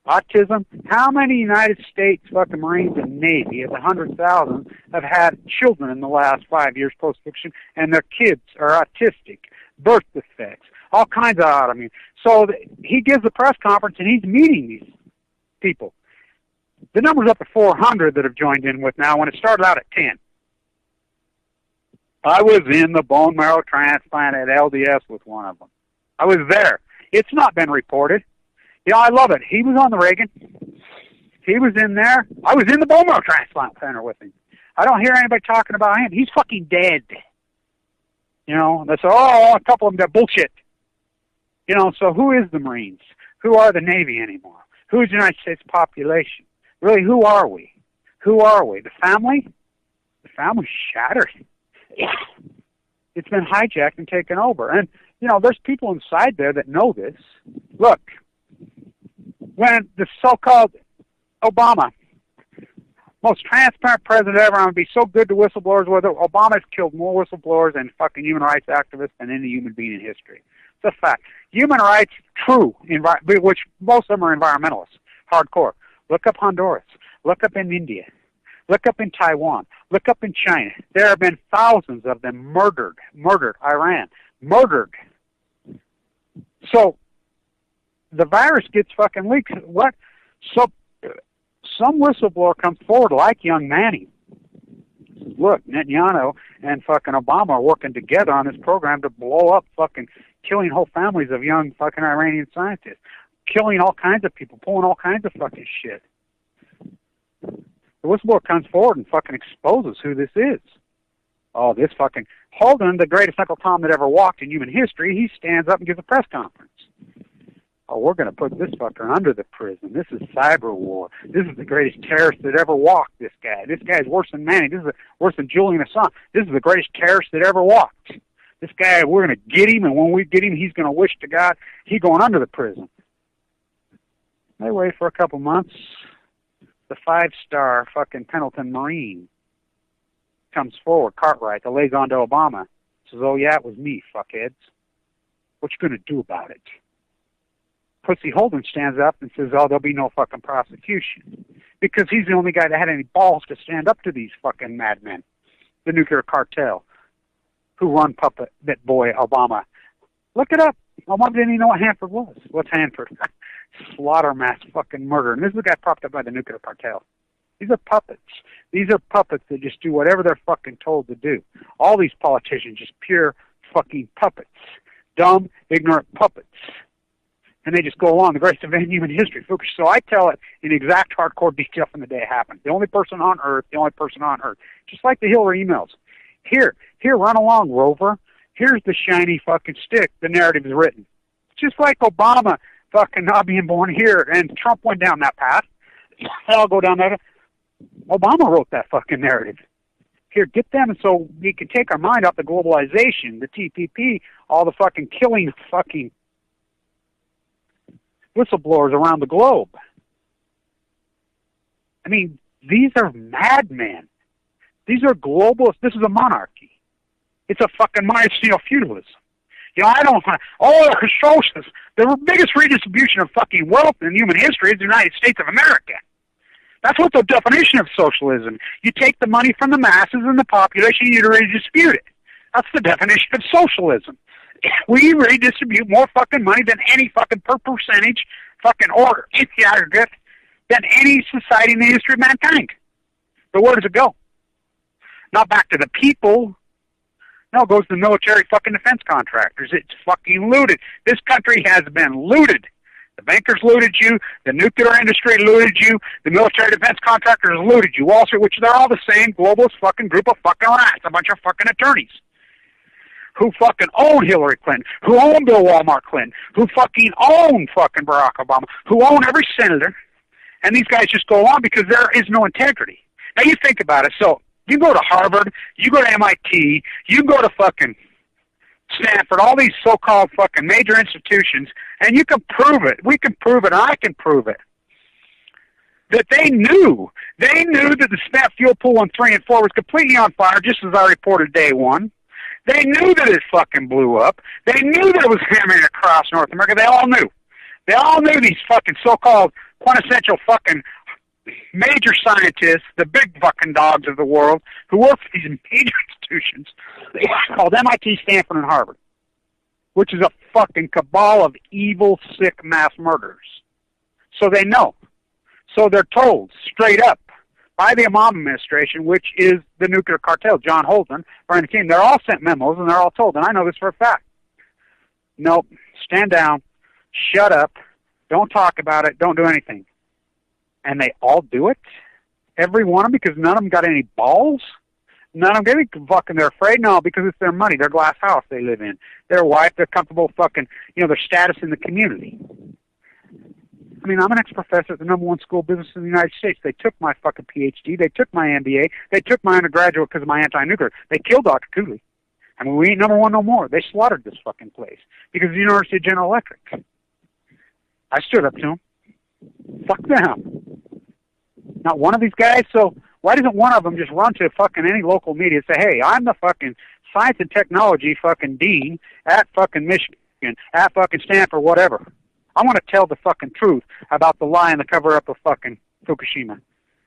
Autism. How many United States fucking Marines and Navy, of the 100,000, have had children in the last 5 years post-fiction, and their kids are autistic, birth defects, all kinds of autoimmune. So he gives a press conference, and he's meeting these people. The number's up to 400 that have joined in with now, when it started out at 10. I was in the bone marrow transplant at LDS with one of them. I was there. It's not been reported. Yeah, I love it. He was on the Reagan. He was in there. I was in the bone marrow transplant center with him. I don't hear anybody talking about him. He's fucking dead. You know, they say, oh, a couple of them got bullshit. You know, so who is the Marines? Who are the Navy anymore? Who is the United States population? Really, who are we? Who are we? The family? The family's shattered. It's been hijacked and taken over. And, you know, there's people inside there that know this. Look, when the so-called Obama, most transparent president ever, I'm going to be so good to whistleblowers, whether Obama's killed more whistleblowers and fucking human rights activists than any human being in history. It's a fact. Human rights, true, which most of them are environmentalists, hardcore. Look up Honduras. Look up in India. Look up in Taiwan. Look up in China. There have been thousands of them murdered. Iran. Murdered. So, the virus gets fucking leaked. What? So, some whistleblower comes forward like young Manny. Look, Netanyahu and fucking Obama are working together on this program to blow up fucking, killing whole families of young fucking Iranian scientists. Killing all kinds of people, pulling all kinds of fucking shit. The whistleblower comes forward and fucking exposes who this is. Oh, this fucking Holden, the greatest Uncle Tom that ever walked in human history, he stands up and gives a press conference. Oh, we're going to put this fucker under the prison. This is cyber war. This is the greatest terrorist that ever walked, this guy. This guy's worse than Manny. This is worse than Julian Assange. This is the greatest terrorist that ever walked. This guy, we're going to get him, and when we get him, he's going to wish to God he's going under the prison. They wait for a couple months. The 5-star fucking Pendleton Marine comes forward, Cartwright, the liaison to Obama, says, oh yeah, it was me, fuckheads. What you going to do about it? Pussy Holden stands up and says, oh, there'll be no fucking prosecution. Because he's the only guy that had any balls to stand up to these fucking madmen. The nuclear cartel who run puppet bit boy Obama. Look it up. Obama didn't even know what Hanford was. What's Hanford? Slaughter mass fucking murder. And this is the guy propped up by the nuclear cartel. These are puppets. These are puppets that just do whatever they're fucking told to do. All these politicians, just pure fucking puppets. Dumb, ignorant puppets. And they just go along, the greatest event in human history. So I tell it in exact hardcore detail from the day it happened. The only person on Earth. Just like the Hillary emails. Here, run along, Rover. Here's the shiny fucking stick. The narrative is written. Just like Obama fucking not being born here, and Trump went down that path. I'll go down that. Obama wrote that fucking narrative. Here, get them, and so we can take our mind off the globalization, the TPP, all the fucking killing fucking whistleblowers around the globe. I mean, these are madmen. These are globalists. This is a monarchy. It's a fucking feudalism. You know, I don't. They're socialists. The biggest redistribution of fucking wealth in human history is the United States of America. That's what the definition of socialism. You take the money from the masses and the population, you redistribute it. That's the definition of socialism. We redistribute more fucking money than any fucking per percentage fucking or in the aggregate than any society in the history of mankind. But where does it go? Not back to the people. No, it goes to military fucking defense contractors. It's fucking looted. This country has been looted. The bankers looted you. The nuclear industry looted you. The military defense contractors looted you. Wall Street, which they're all the same globalist fucking group of fucking rats. A bunch of fucking attorneys who fucking own Hillary Clinton, who own Bill Walmart Clinton, who fucking own fucking Barack Obama, who own every senator. And these guys just go on because there is no integrity. Now you think about it. So you go to Harvard, you go to MIT, you go to fucking Stanford, all these so-called fucking major institutions, and you can prove it. We can prove it, and I can prove it. That they knew that the spent fuel pool on 3 and 4 was completely on fire, just as I reported day one. They knew that it fucking blew up. They knew that it was hammering across North America. They all knew. They all knew these fucking so-called quintessential fucking major scientists, the big fucking dogs of the world, who work for these major institutions called MIT, Stanford, and Harvard, which is a fucking cabal of evil, sick mass murderers. So they know. So they're told straight up by the Obama administration, which is the nuclear cartel, John Bolton, running the team. They're all sent memos, and they're all told, and I know this for a fact. Nope, stand down, shut up, don't talk about it, don't do anything. And they all do it, every one of them, because none of them got any balls. None of them fucking, they're afraid? No, because it's their money, their glass house they live in, their wife, their comfortable fucking, their status in the community. I mean, I'm an ex-professor at the #1 school of business in the United States. They took my fucking PhD. They took my MBA. They took my undergraduate because of my anti-nuclear. They killed Dr. Cooley. I mean, we ain't #1 no more. They slaughtered this fucking place because of the University of General Electric. I stood up to them. Fuck them. Not one of these guys. So why doesn't one of them just run to fucking any local media and say, hey, I'm the fucking science and technology fucking dean at fucking Michigan, at fucking Stanford, whatever. I want to tell the fucking truth about the lie and the cover-up of fucking Fukushima.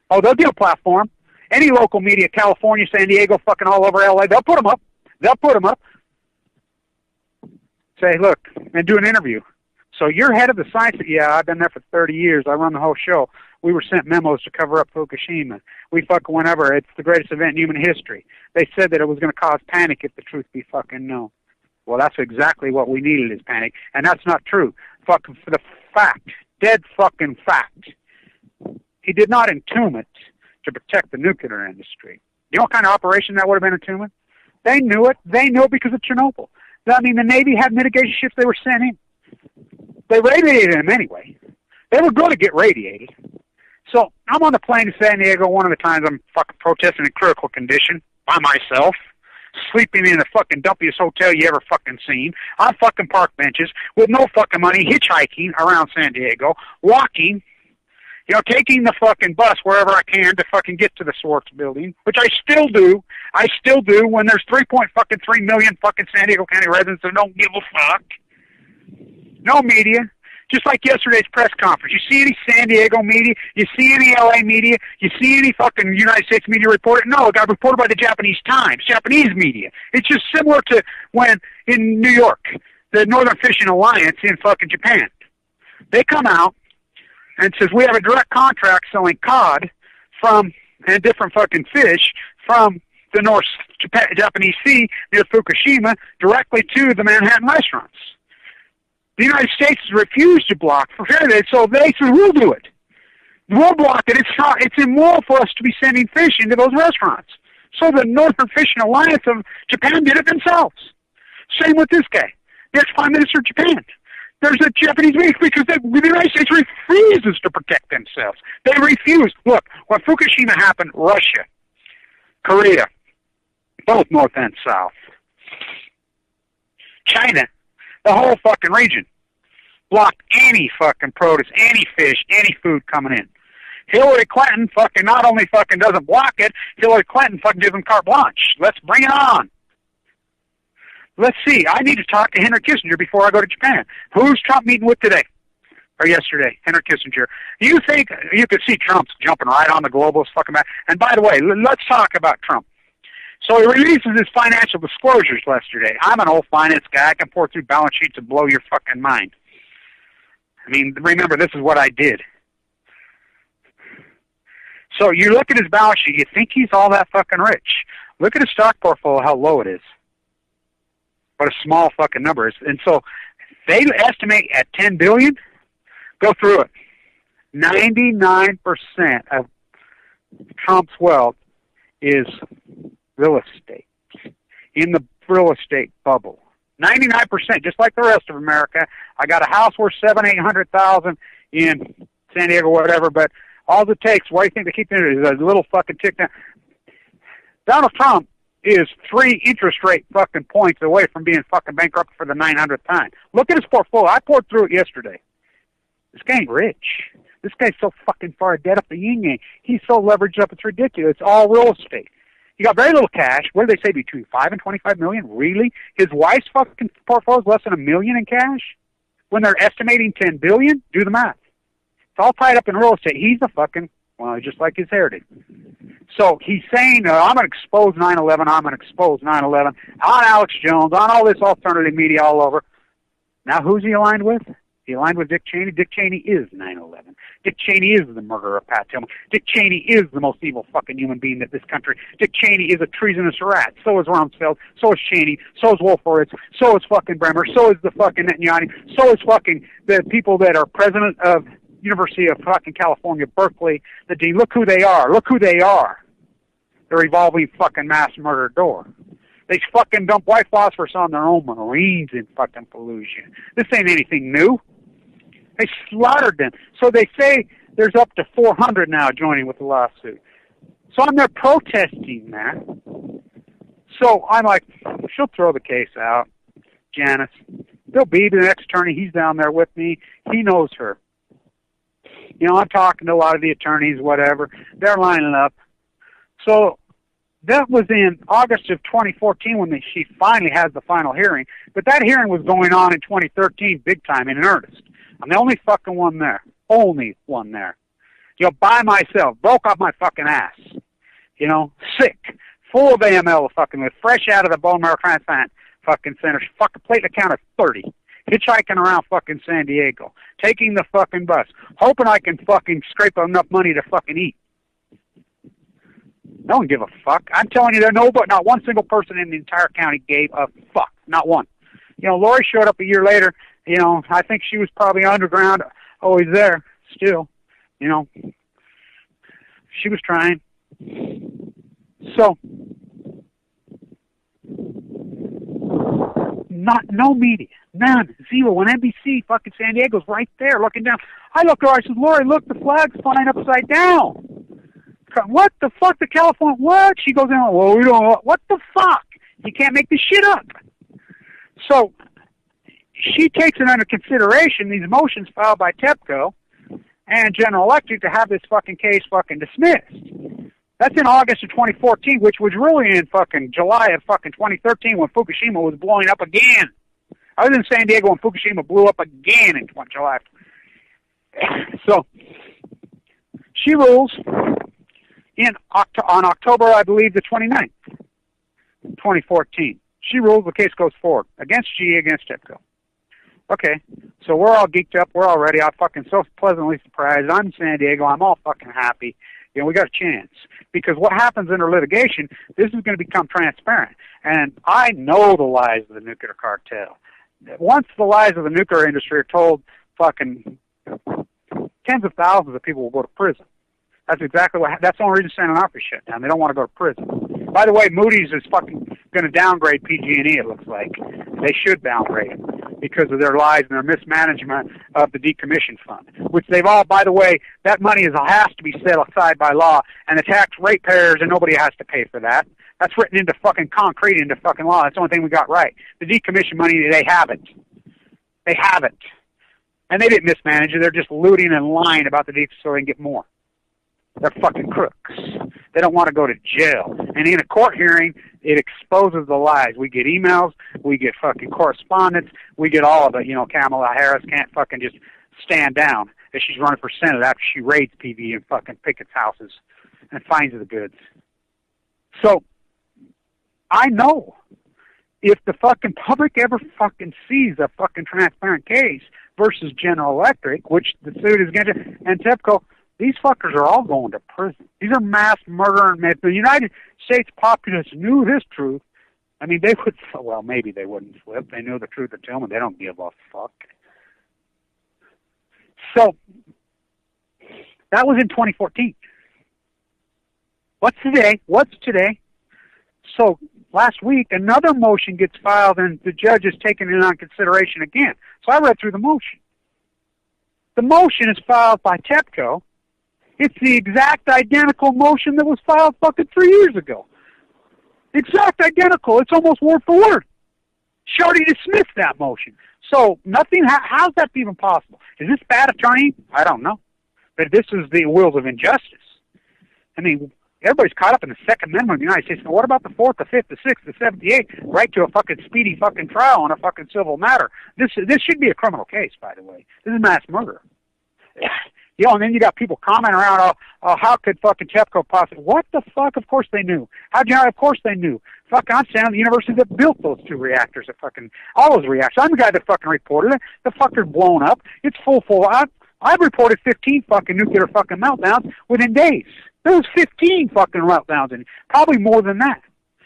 Oh, they'll do a platform. Any local media, California, San Diego, fucking all over L.A., they'll put them up. They'll put them up. Say, look, and do an interview. So you're head of the science. Yeah, I've been there for 30 years. I run the whole show. We were sent memos to cover up Fukushima. We fucking whenever. It's the greatest event in human history. They said that it was going to cause panic if the truth be fucking known. Well, that's exactly what we needed is panic, and that's not true. Fucking for the fact, dead fucking fact. He did not entomb it to protect the nuclear industry. You know what kind of operation that would have been entombment? They knew it. They knew it because of Chernobyl. I mean, the Navy had mitigation ships they were sent in. They radiated them anyway. They were going to get radiated. So I'm on the plane to San Diego one of the times I'm fucking protesting in critical condition by myself, sleeping in the fucking dumpiest hotel you ever fucking seen, on fucking park benches, with no fucking money, hitchhiking around San Diego, walking, taking the fucking bus wherever I can to fucking get to the Swartz building, which I still do. I still do when there's 3.3 million fucking San Diego County residents that don't give a fuck. No media. Just like yesterday's press conference. You see any San Diego media? You see any LA media? You see any fucking United States media report it? No, it got reported by the Japanese Times, Japanese media. It's just similar to when in New York, the Northern Fishing Alliance in fucking Japan. They come out and says, we have a direct contract selling cod and different fucking fish from the North Japanese Sea near Fukushima directly to the Manhattan restaurants. The United States has refused to block for fair, so they said, we'll do it. We'll block it. It's immoral for us to be sending fish into those restaurants. So the Northern Fishing Alliance of Japan did it themselves. Same with this guy, the ex-Prime Minister of Japan. There's a Japanese media because the United States refuses to protect themselves. They refuse. Look, when Fukushima happened, Russia, Korea, both North and South, China, the whole fucking region blocked any fucking produce, any fish, any food coming in. Hillary Clinton fucking not only fucking doesn't block it, Hillary Clinton fucking gives them carte blanche. Let's bring it on. Let's see. I need to talk to Henry Kissinger before I go to Japan. Who's Trump meeting with today? Or yesterday? Henry Kissinger. You think you could see Trump's jumping right on the globalist fucking back? And by the way, let's talk about Trump. So he releases his financial disclosures yesterday. I'm an old finance guy. I can pour through balance sheets and blow your fucking mind. I mean, remember, this is what I did. So you look at his balance sheet, you think he's all that fucking rich. Look at his stock portfolio, how low it is. What a small fucking number is. And so they estimate at $10 billion. Go through it. 99% of Trump's wealth is real estate, in the real estate bubble. 99%, just like the rest of America. I got a house worth $700,000-800,000 in San Diego, whatever, but all it takes, why do you think they keep doing it, is a little fucking tick down. Donald Trump is 3 interest rate fucking points away from being fucking bankrupt for the 900th time. Look at his portfolio. I poured through it yesterday. This guy ain't rich. This guy's so fucking far dead up the yin yang. He's so leveraged up, it's ridiculous. It's all real estate. He got very little cash. What do they say, between $5 and $25 million? Really? His wife's fucking portfolio is less than $1 million in cash? When they're estimating $10 billion? Do the math. It's all tied up in real estate. He's a fucking, well, just like his heritage. So he's saying, I'm going to expose 9/11, I'm going to expose 9/11, on Alex Jones, on all this alternative media all over. Now who's he aligned with? He aligned with Dick Cheney. Dick Cheney is 9/11. Dick Cheney is the murderer of Pat Tillman. Dick Cheney is the most evil fucking human being in this country. Dick Cheney is a treasonous rat. So is Rumsfeld. So is Cheney. So is Wolfowitz. So is fucking Bremer. So is the fucking Netanyahu. So is fucking the people that are president of University of fucking California, Berkeley, the dean. Look who they are. Look who they are. The revolving fucking mass murder door. They fucking dump white phosphorus on their own Marines in fucking Fallujah. This ain't anything new. They slaughtered them. So they say there's up to 400 now joining with the lawsuit. So I'm there protesting that. So I'm like, she'll throw the case out, Janice. Bill Beebe, the next attorney, he's down there with me. He knows her. You know, I'm talking to a lot of the attorneys, whatever. They're lining up. So that was in August of 2014 when she finally has the final hearing. But that hearing was going on in 2013 big time in earnest. I'm the only fucking one there. Only one there. You know, by myself. Broke off my fucking ass. You know, sick. Full of AML fucking with. Fresh out of the bone marrow transplant fucking center. Fucking platelet count of 30. Hitchhiking around fucking San Diego. Taking the fucking bus. Hoping I can fucking scrape enough money to fucking eat. No one give a fuck. I'm telling you, not one single person in the entire county gave a fuck. Not one. You know, Lori showed up a year later. You know, I think she was probably underground, always there, still. You know, she was trying. So, no media, none, zero. When NBC, fucking San Diego's right there looking down. I looked over, I said, Lori, look, the flag's flying upside down. What the fuck, the California, what? She goes in, well, we don't, what the fuck? You can't make this shit up. So, she takes it under consideration, these motions filed by TEPCO and General Electric to have this fucking case fucking dismissed. That's in August of 2014, which was really in fucking July of fucking 2013 when Fukushima was blowing up again. I was in San Diego when Fukushima blew up again in July. So, she rules on October, I believe, the 29th, 2014. She rules, the case goes forward against GE, against TEPCO. Okay, so we're all geeked up, we're all ready. I'm fucking so pleasantly surprised. I'm in San Diego, I'm all fucking happy. You know, we got a chance. Because what happens under litigation, this is going to become transparent. And I know the lies of the nuclear cartel. Once the lies of the nuclear industry are told, fucking tens of thousands of people will go to prison. That's exactly that's the only reason Santa Fe shut down. They don't want to go to prison. By the way, Moody's is fucking going to downgrade PG&E, it looks like. They should downgrade them because of their lies and their mismanagement of the decommission fund, which they've all, by the way, that money has to be set aside by law, and the tax ratepayers, and nobody has to pay for that. That's written into fucking concrete, into fucking law. That's the only thing we got right. The decommission money, they have it. They have it. And they didn't mismanage it. They're just looting and lying about the deep so they can get more. They're fucking crooks. They don't want to go to jail. And in a court hearing, it exposes the lies. We get emails, we get fucking correspondence, we get all of it. You know, Kamala Harris can't fucking just stand down as she's running for Senate after she raids PV and fucking pickets houses and finds the goods. So, I know if the fucking public ever fucking sees a fucking transparent case versus General Electric, which the suit is against, and TEPCO, these fuckers are all going to prison. These are mass murder, and if the United States populace knew this truth, I mean, they would, well, maybe they wouldn't slip. They knew the truth at Tillman. They don't give a fuck. So, that was in 2014. What's today? So, last week, another motion gets filed, and the judge is taking it on consideration again. So I read through the motion. The motion is filed by TEPCO. It's the exact identical motion that was filed fucking 3 years ago. Exact identical. It's almost word for word. She already dismissed that motion. So nothing, how's that even possible? Is this bad attorney? I don't know. But this is the wheels of injustice. I mean, everybody's caught up in the Second Amendment of the United States. Now, what about the 4th, the 5th, the 6th, the 7th, the 8th? Right to a fucking speedy fucking trial on a fucking civil matter. This should be a criminal case, by the way. This is mass murder. You know, and then you got people commenting around, how could fucking TEPCO possibly? What the fuck? Of course they knew. How'd you know? Of course they knew. Fuck, I'm standing at the university that built those 2 reactors, all those reactors. I'm the guy that fucking reported it. The fucker's blown up. It's full. I've reported 15 fucking nuclear fucking meltdowns within days. There was 15 fucking meltdowns, and probably more than that.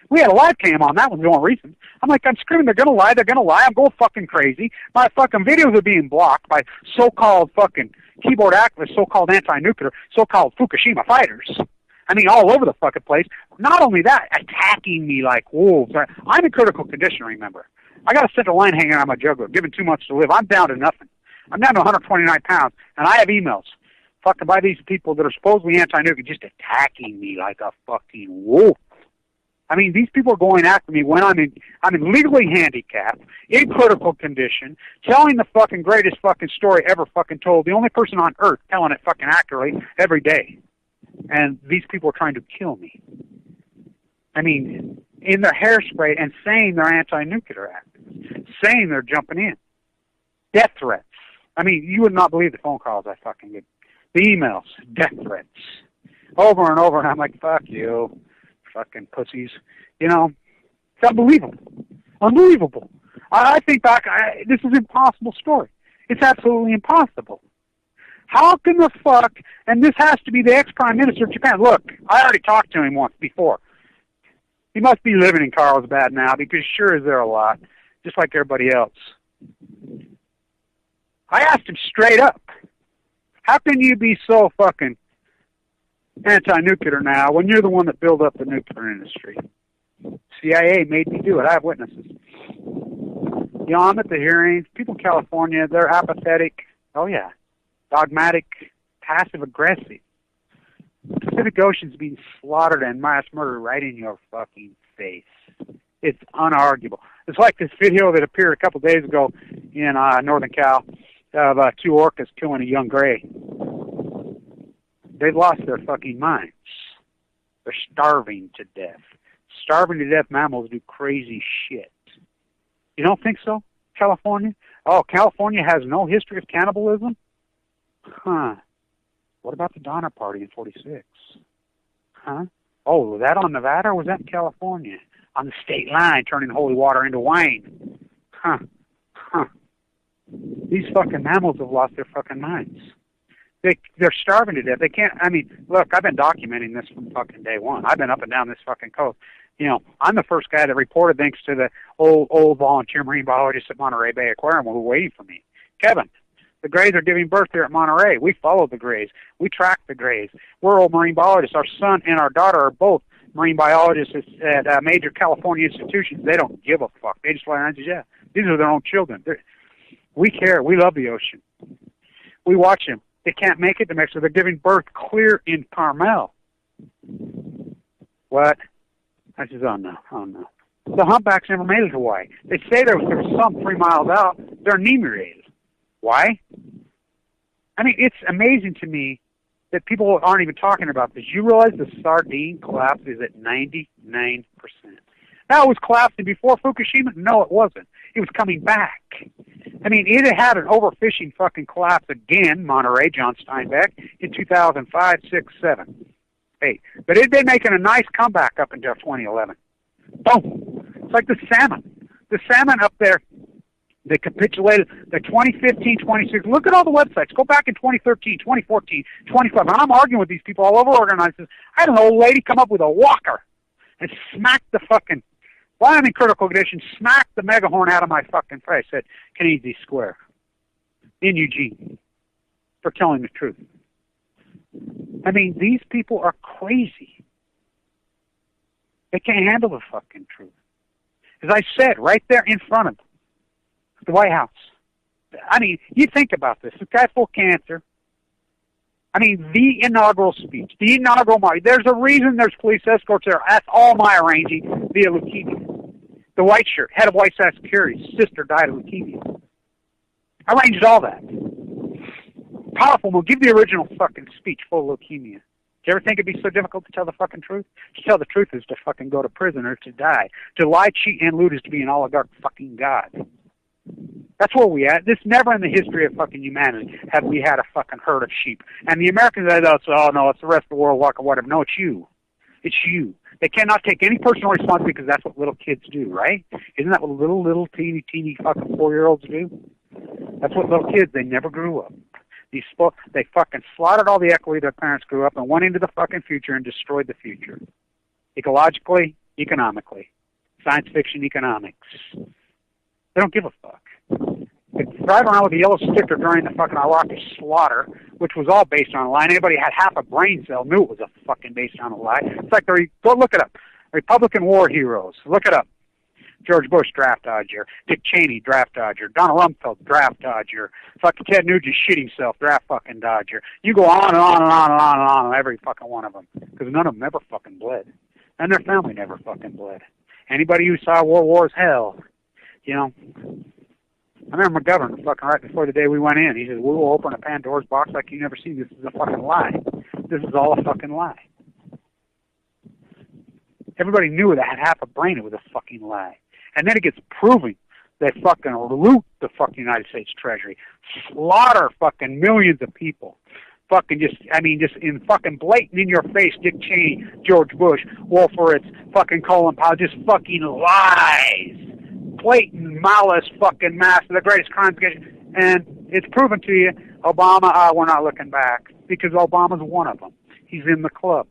We had a live cam on that one going recent. I'm like, I'm screaming, they're gonna lie. I'm going fucking crazy. My fucking videos are being blocked by so-called fucking keyboard activists, so-called anti-nuclear, so-called Fukushima fighters. I mean, all over the fucking place. Not only that, attacking me like wolves. I'm in critical condition, remember. I got a central line hanging on my jugular, given too much to live. I'm down to nothing. I'm down to 129 pounds, and I have emails fucking by these people that are supposedly anti-nuclear just attacking me like a fucking wolf. I mean, these people are going after me when I'm legally handicapped, in critical condition, telling the fucking greatest fucking story ever fucking told, the only person on earth telling it fucking accurately every day. And these people are trying to kill me. I mean, in their hairspray and saying they're anti-nuclear activists, saying they're jumping in. Death threats. I mean, you would not believe the phone calls I fucking get. The emails, death threats. Over and over, and I'm like, fuck you. Fucking pussies. You know, it's unbelievable. Unbelievable. I think back, this is an impossible story. It's absolutely impossible. How can the fuck, and this has to be the ex-prime minister of Japan. Look, I already talked to him once before. He must be living in Carlsbad now, because sure is there a lot, just like everybody else. I asked him straight up, how can you be so fucking anti-nuclear now when you're the one that built up the nuclear industry? CIA made me do it. I have witnesses. You know, I'm at the hearings. People in California, they're apathetic. Oh, yeah. Dogmatic, passive-aggressive. Pacific Ocean's being slaughtered and mass murder right in your fucking face. It's unarguable. It's like this video that appeared a couple days ago in Northern Cal of 2 orcas killing a young gray. They've lost their fucking minds. They're starving to death. Starving to death mammals do crazy shit. You don't think so, California? Oh, California has no history of cannibalism? Huh. What about the Donner Party in 46? Huh? Oh, was that on Nevada or was that in California? On the state line, turning holy water into wine. Huh. Huh. These fucking mammals have lost their fucking minds. They're starving to death. They can't, I mean, look, I've been documenting this from fucking day one. I've been up and down this fucking coast. You know, I'm the first guy that reported thanks to the old volunteer marine biologist at Monterey Bay Aquarium who were waiting for me. Kevin, the grays are giving birth here at Monterey. We follow the grays. We track the grays. We're old marine biologists. Our son and our daughter are both marine biologists at major California institutions. They don't give a fuck. They just fly around and say, yeah, these are their own children. We care. We love the ocean. We watch them. They can't make it to Mexico. They're giving birth clear in Carmel. What? I says, oh no. The humpbacks never made it to Hawaii. They say there was some 3 miles out. They're anemorated. Why? I mean, it's amazing to me that people aren't even talking about this. You realize the sardine collapse is at 99%. Now, it was collapsing before Fukushima? No, it wasn't. It was coming back. I mean, it had an overfishing fucking collapse again, Monterey, John Steinbeck, in 2005, 6, 7, 8. But it had been making a nice comeback up until 2011. Boom. It's like the salmon. The salmon up there, they capitulated the 2015, 2016. Look at all the websites. Go back in 2013, 2014, 2012. I'm arguing with these people all over organizers. I had an old lady come up with a walker and smack the fucking, while I'm in critical condition, smacked the megahorn out of my fucking face. Said, Kennedy Square in Eugene for telling the truth. I mean, these people are crazy. They can't handle the fucking truth. As I said, right there in front of them, the White House. I mean, you think about this. This guy's full of cancer. I mean, the inaugural speech, the inaugural march. There's a reason there's police escorts there. That's all my arranging via leukemia. The white shirt, head of White House Security, his sister died of leukemia. I arranged all that. Powerful. We'll give the original fucking speech full of leukemia. Do you ever think it'd be so difficult to tell the fucking truth? To tell the truth is to fucking go to prison or to die. To lie, cheat, and loot is to be an oligarch fucking god. That's where we at. This never in the history of fucking humanity have we had a fucking herd of sheep. And the Americans say, oh no, it's the rest of the world, walk or whatever. No, it's you. It's you. They cannot take any personal responsibility because that's what little kids do, right? Isn't that what little teeny fucking 4-year-olds do? That's what little kids, they never grew up. They fucking slaughtered all the equity their parents grew up and went into the fucking future and destroyed the future. Ecologically, economically. Science fiction economics. They don't give a fuck. They drive around with a yellow sticker during the fucking Iraqi slaughter, which was all based on a lie. Anybody had half a brain cell knew it was a fucking based on a lie. It's like go look it up. Republican war heroes. Look it up. George Bush, draft dodger. Dick Cheney, draft dodger. Donald Rumsfeld, draft dodger. Fucking Ted Nugent shit himself, draft fucking dodger. You go on and on and on and on and on, every fucking one of them. Because none of them ever fucking bled. And their family never fucking bled. Anybody who saw World War as hell, you know. I remember my governor fucking right before the day we went in. He said, we will open a Pandora's box like you never seen. This is a fucking lie. This is all a fucking lie. Everybody knew that had half a brain it was a fucking lie. And then it gets proven they fucking loot the fucking United States Treasury, slaughter fucking millions of people. Fucking just in fucking blatant in your face, Dick Cheney, George Bush, Wolfowitz, fucking Colin Powell, just fucking lies. Blatant, malice, fucking mass of the greatest crimes against you. And it's proven to you, Obama, we're not looking back. Because Obama's one of them. He's in the club.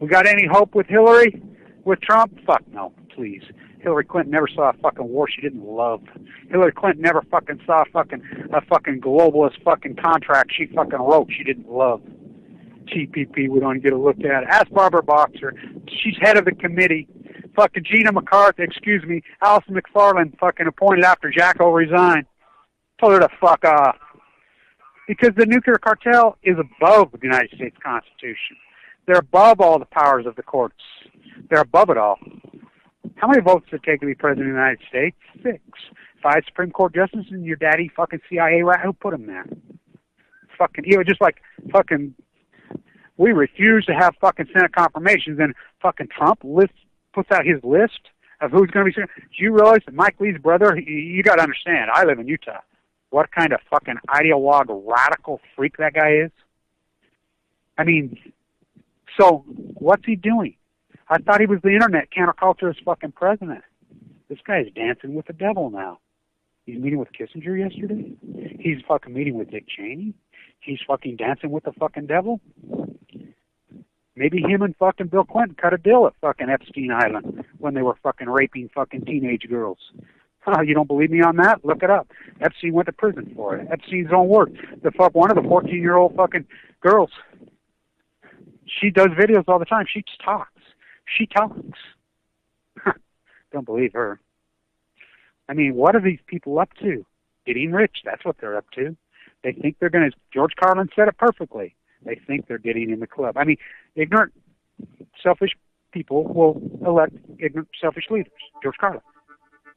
We got any hope with Hillary? With Trump? Fuck no, please. Hillary Clinton never saw a fucking war she didn't love. Hillary Clinton never fucking saw a fucking globalist fucking contract she fucking wrote she didn't love. TPP, we don't get a look at it. Ask Barbara Boxer. She's head of the committee. Fucking Gina McCarthy, Alison McFarland fucking appointed after Jacko resigned. Told her to fuck off. Because the nuclear cartel is above the United States Constitution. They're above all the powers of the courts. They're above it all. How many votes did it take to be president of the United States? 6. 5 Supreme Court justices and your daddy fucking CIA rat. Who put him there? Fucking, just like fucking, we refuse to have fucking Senate confirmations, and fucking Trump puts out his list of who's going to be Senate. Do you realize that Mike Lee's brother, you got to understand, I live in Utah. What kind of fucking ideologue radical freak that guy is? I mean, so what's he doing? I thought he was the internet counterculturist fucking president. This guy's dancing with the devil now. He's meeting with Kissinger yesterday. He's fucking meeting with Dick Cheney. He's fucking dancing with the fucking devil. Maybe him and fucking Bill Clinton cut a deal at fucking Epstein Island when they were fucking raping fucking teenage girls. Oh, you don't believe me on that? Look it up. Epstein went to prison for it. Epstein's own word. One of the 14-year-old fucking girls, she does videos all the time. She just talks. She talks. Don't believe her. I mean, what are these people up to? Getting rich. That's what they're up to. They think they're going to... George Carlin said it perfectly. They think they're getting in the club. I mean, ignorant, selfish people will elect ignorant, selfish leaders. George Carlin.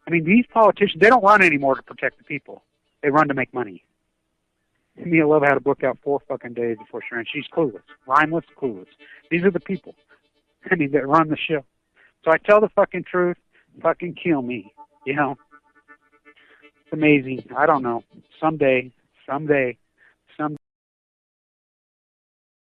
I mean, these politicians, they don't run anymore to protect the people. They run to make money. Mia Love had a book out 4 fucking days before she ran. She's clueless. Rhymeless, clueless. These are the people. I mean, that run the show. So I tell the fucking truth, fucking kill me. You know? It's amazing. I don't know. Someday,